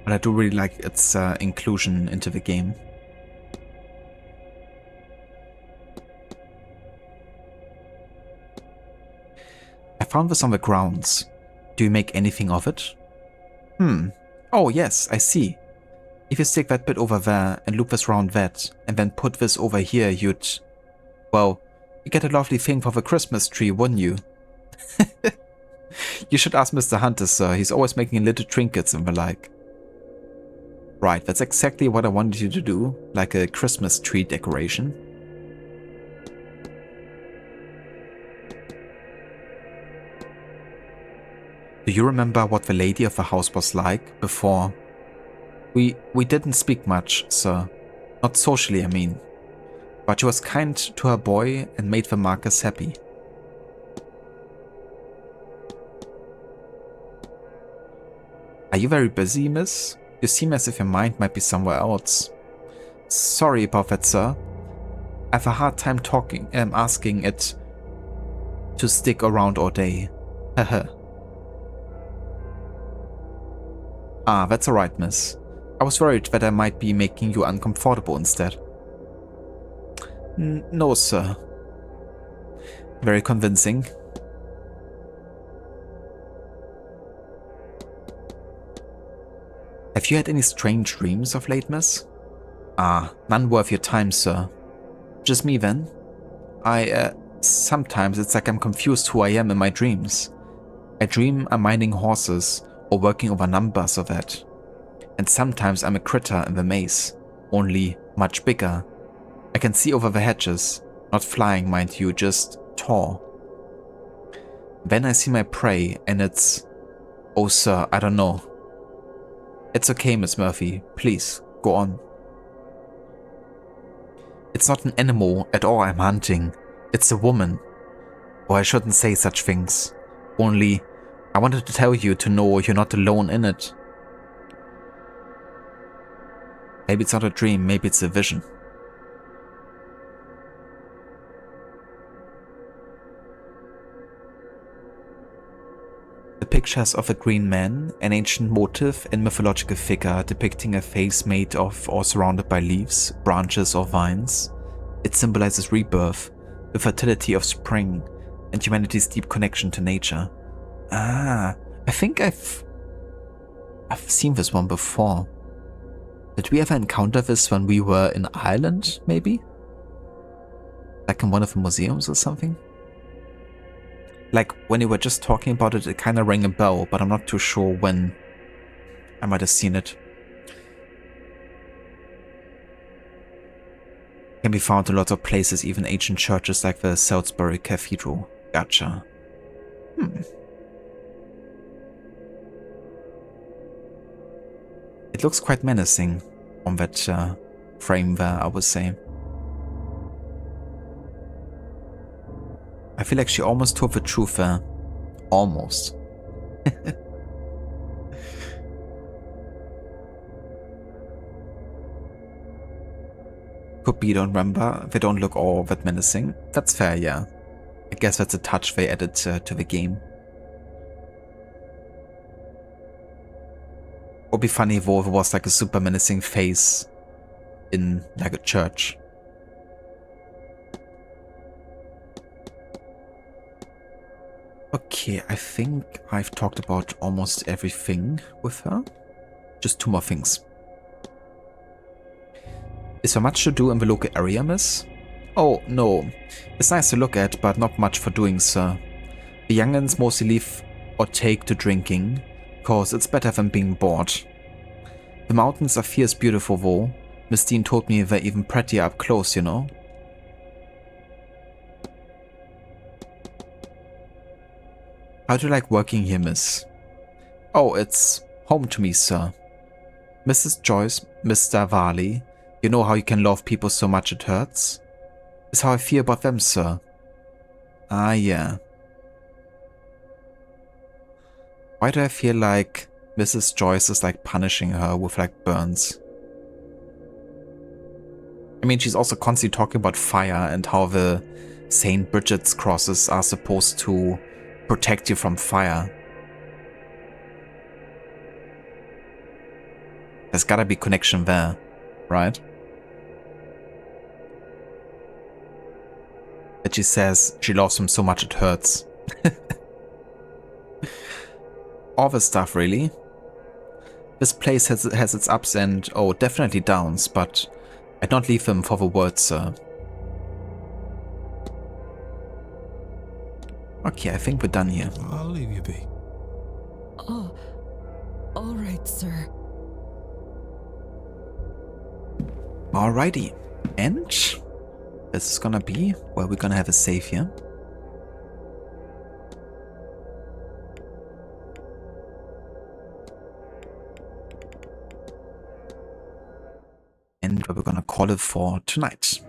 But I do really like its inclusion into the game. I found this on the grounds. Do you make anything of it? Oh yes, I see. If you stick that bit over there and loop this around that, and then put this over here, you'd... well, you get a lovely thing for the Christmas tree, wouldn't you? You should ask Mr. Hunter, sir. He's always making little trinkets and the like. Right, that's exactly what I wanted you to do, like a Christmas tree decoration. Do you remember what the lady of the house was like before? We didn't speak much, sir. Not socially, I mean. But she was kind to her boy and made the Marcus happy. Are you very busy, miss? You seem as if your mind might be somewhere else. Sorry about that, sir. I have a hard time asking it to stick around all day. Haha. Ah, that's alright, miss. I was worried that I might be making you uncomfortable instead. No, sir. Very convincing. Have you had any strange dreams of late, miss? Ah, none worth your time, sir. Just me then? Sometimes it's like I'm confused who I am in my dreams. I dream I'm minding horses or working over numbers or that. And sometimes I'm a critter in the maze, only much bigger. I can see over the hedges, not flying, mind you, just tall. Then I see my prey and it's... oh sir, I don't know. It's okay, Miss Murphy, please, go on. It's not an animal at all I'm hunting, it's a woman. Or I shouldn't say such things, only I wanted to tell you to know you're not alone in it. Maybe it's not a dream, maybe it's a vision. The pictures of a green man, an ancient motif and mythological figure depicting a face made of or surrounded by leaves, branches or vines. It symbolizes rebirth, the fertility of spring, and humanity's deep connection to nature. Ah, I think I've seen this one before. Did we ever encounter this when we were in Ireland, maybe? Like in one of the museums or something? Like, when you were just talking about it, it kind of rang a bell, but I'm not too sure when I might have seen it. Can be found in lots of places, even ancient churches like the Salisbury Cathedral. Gotcha. It looks quite menacing on that frame there, I would say. I feel like she almost told the truth there. Almost. Could be, don't remember. They don't look all that menacing. That's fair, yeah. I guess that's a touch they added to the game. Would be funny if it was like a super menacing face in like a church. Okay, I think I've talked about almost everything with her. Just two more things. Is there much to do in the local area, miss? Oh, no. It's nice to look at, but not much for doing, sir. The young'uns mostly leave or take to drinking, cause it's better than being bored. The mountains are fierce beautiful though. Miss Dean told me they're even prettier up close, you know. How do you like working here, miss? Oh, it's home to me, sir. Mrs. Joyce, Mr. Varley, you know how you can love people so much it hurts? Is how I feel about them, sir. Ah, yeah. Why do I feel like Mrs. Joyce is like punishing her with like burns? I mean, she's also constantly talking about fire and how the St. Bridget's crosses are supposed to protect you from fire. There's gotta be connection there, right? That she says she loves him so much it hurts. All this stuff, really. This place has its ups and, oh, definitely downs, but I'd not leave them for the world, sir. Okay, I think we're done here. I'll leave you be. Oh, all right, sir. Alrighty. And this is gonna be where we're gonna have a save here. And where we're gonna call it for tonight.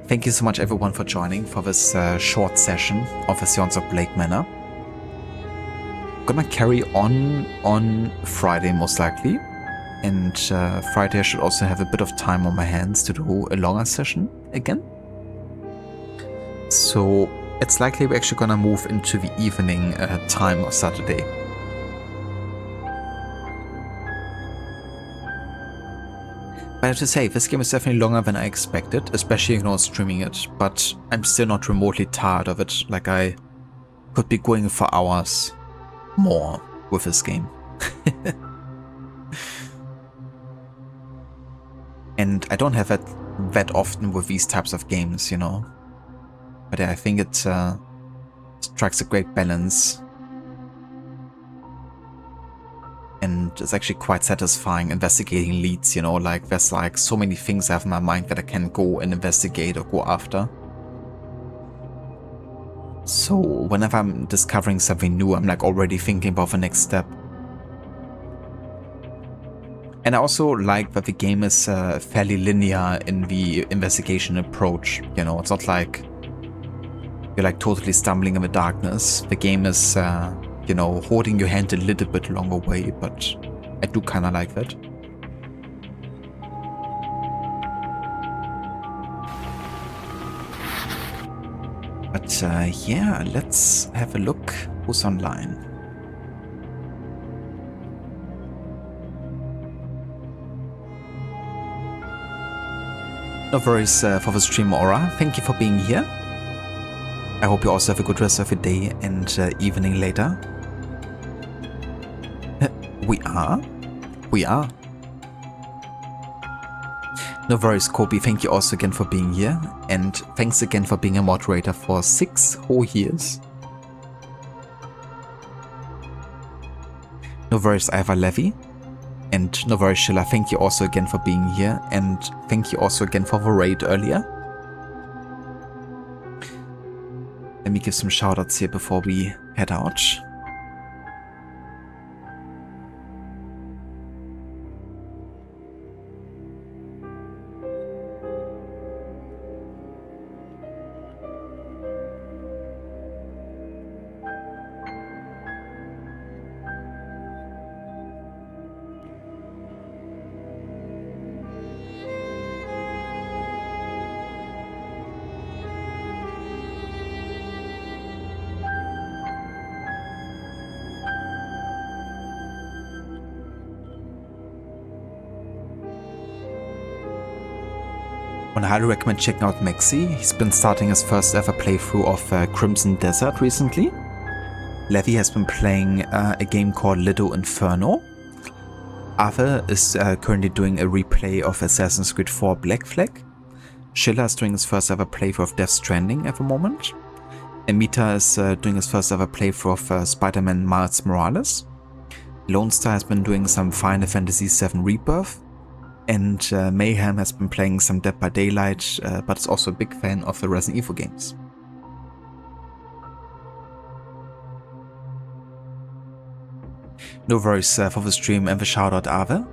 Thank you so much everyone for joining for this short session of the Séance of Blake Manor. I'm gonna carry on Friday most likely. And Friday I should also have a bit of time on my hands to do a longer session again. So it's likely we're actually gonna move into the evening time of Saturday. But I have to say, this game is definitely longer than I expected, especially streaming it, but I'm still not remotely tired of it. Like, I could be going for hours more with this game. And I don't have it that often with these types of games, you know. But yeah, I think it strikes a great balance. And it's actually quite satisfying investigating leads, you know, like there's like so many things I have in my mind that I can go and investigate or go after. So whenever I'm discovering something new, I'm like already thinking about the next step. And I also like that the game is fairly linear in the investigation approach, you know, it's not like you're like totally stumbling in the darkness. The game is you know, holding your hand a little bit longer way, but I do kind of like that. But yeah, let's have a look who's online. No worries for the stream, Aura. Thank you for being here. I hope you also have a good rest of your day and evening later. We are. No worries, Kobe. Thank you also again for being here. And thanks again for being a moderator for 6 whole years. No worries, Iva Levy. And no worries, Shilla. Thank you also again for being here. And thank you also again for the raid earlier. Let me give some shoutouts here before we head out. I highly recommend checking out Maxi. He's been starting his first ever playthrough of Crimson Desert recently. Levy has been playing a game called Lido Inferno. Arthur is currently doing a replay of Assassin's Creed 4 Black Flag. Schiller is doing his first ever playthrough of Death Stranding at the moment. Amita is doing his first ever playthrough of Spider-Man Miles Morales. Lone Star has been doing some Final Fantasy VII Rebirth. And Mayhem has been playing some Dead by Daylight, but is also a big fan of the Resident Evil games. No worries for the stream and the shoutout, Ave.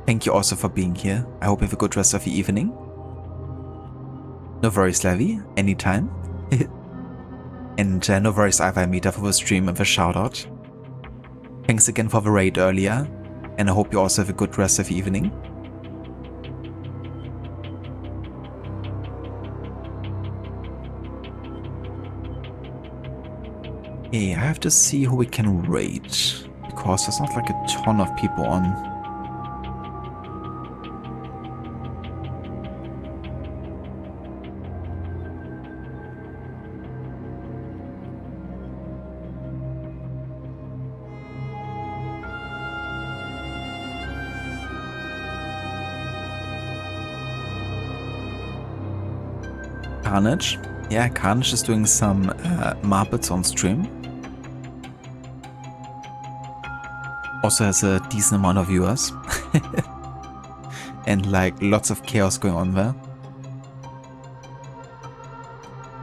Thank you also for being here. I hope you have a good rest of your evening. No worries, Levi. Anytime. And no worries either, Amita, for the stream and the shoutout. Thanks again for the raid earlier. And I hope you also have a good rest of your evening. Hey, I have to see who we can raid, because there's not like a ton of people on. Carnage. Yeah, Carnage is doing some Muppets on stream. Also has a decent amount of viewers. And like lots of chaos going on there.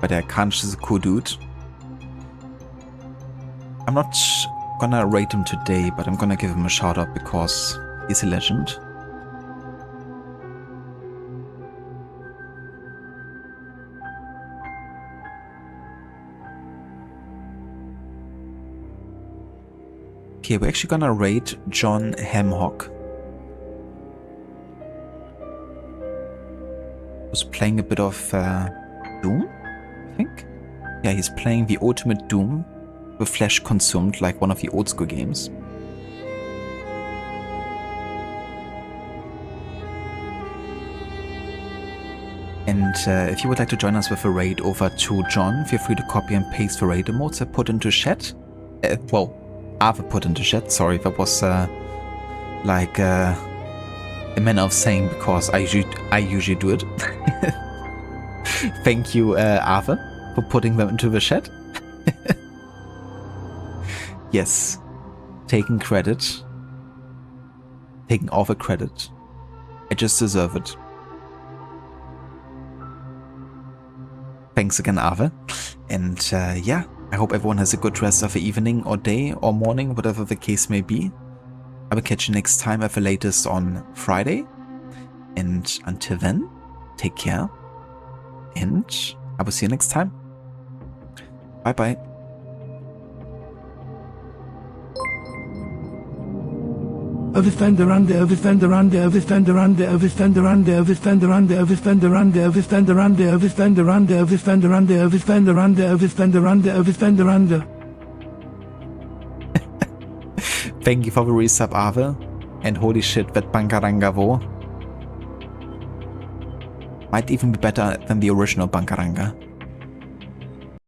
But yeah, Carnage is a cool dude. I'm not gonna rate him today, but I'm gonna give him a shout out because he's a legend. Okay, we're actually gonna raid John Hamhock. Who's playing a bit of Doom, I think? Yeah, he's playing the Ultimate Doom with flesh consumed, like one of the old school games. And if you would like to join us with a raid over to John, feel free to copy and paste the raid emotes I put into chat. Well, Ava put into chat, sorry, that was like a manner of saying because I usually do it. Thank you, Ava, for putting them into the chat. Yes, taking credit, taking all the credit. I just deserve it. Thanks again, Ava. And yeah, I hope everyone has a good rest of the evening or day or morning, whatever the case may be. I will catch you next time at the latest on Friday. And until then, take care. And I will see you next time. Bye bye. Overfender under, overfender under, overfender under, overfender under, overfender under, overfender under, overfender under, overfender under, overfender under, overfender under, overfender under, overfender under. Thank you for the resub, Ave. And holy shit, that Bangaranga wo. Might even be better than the original Bangaranga.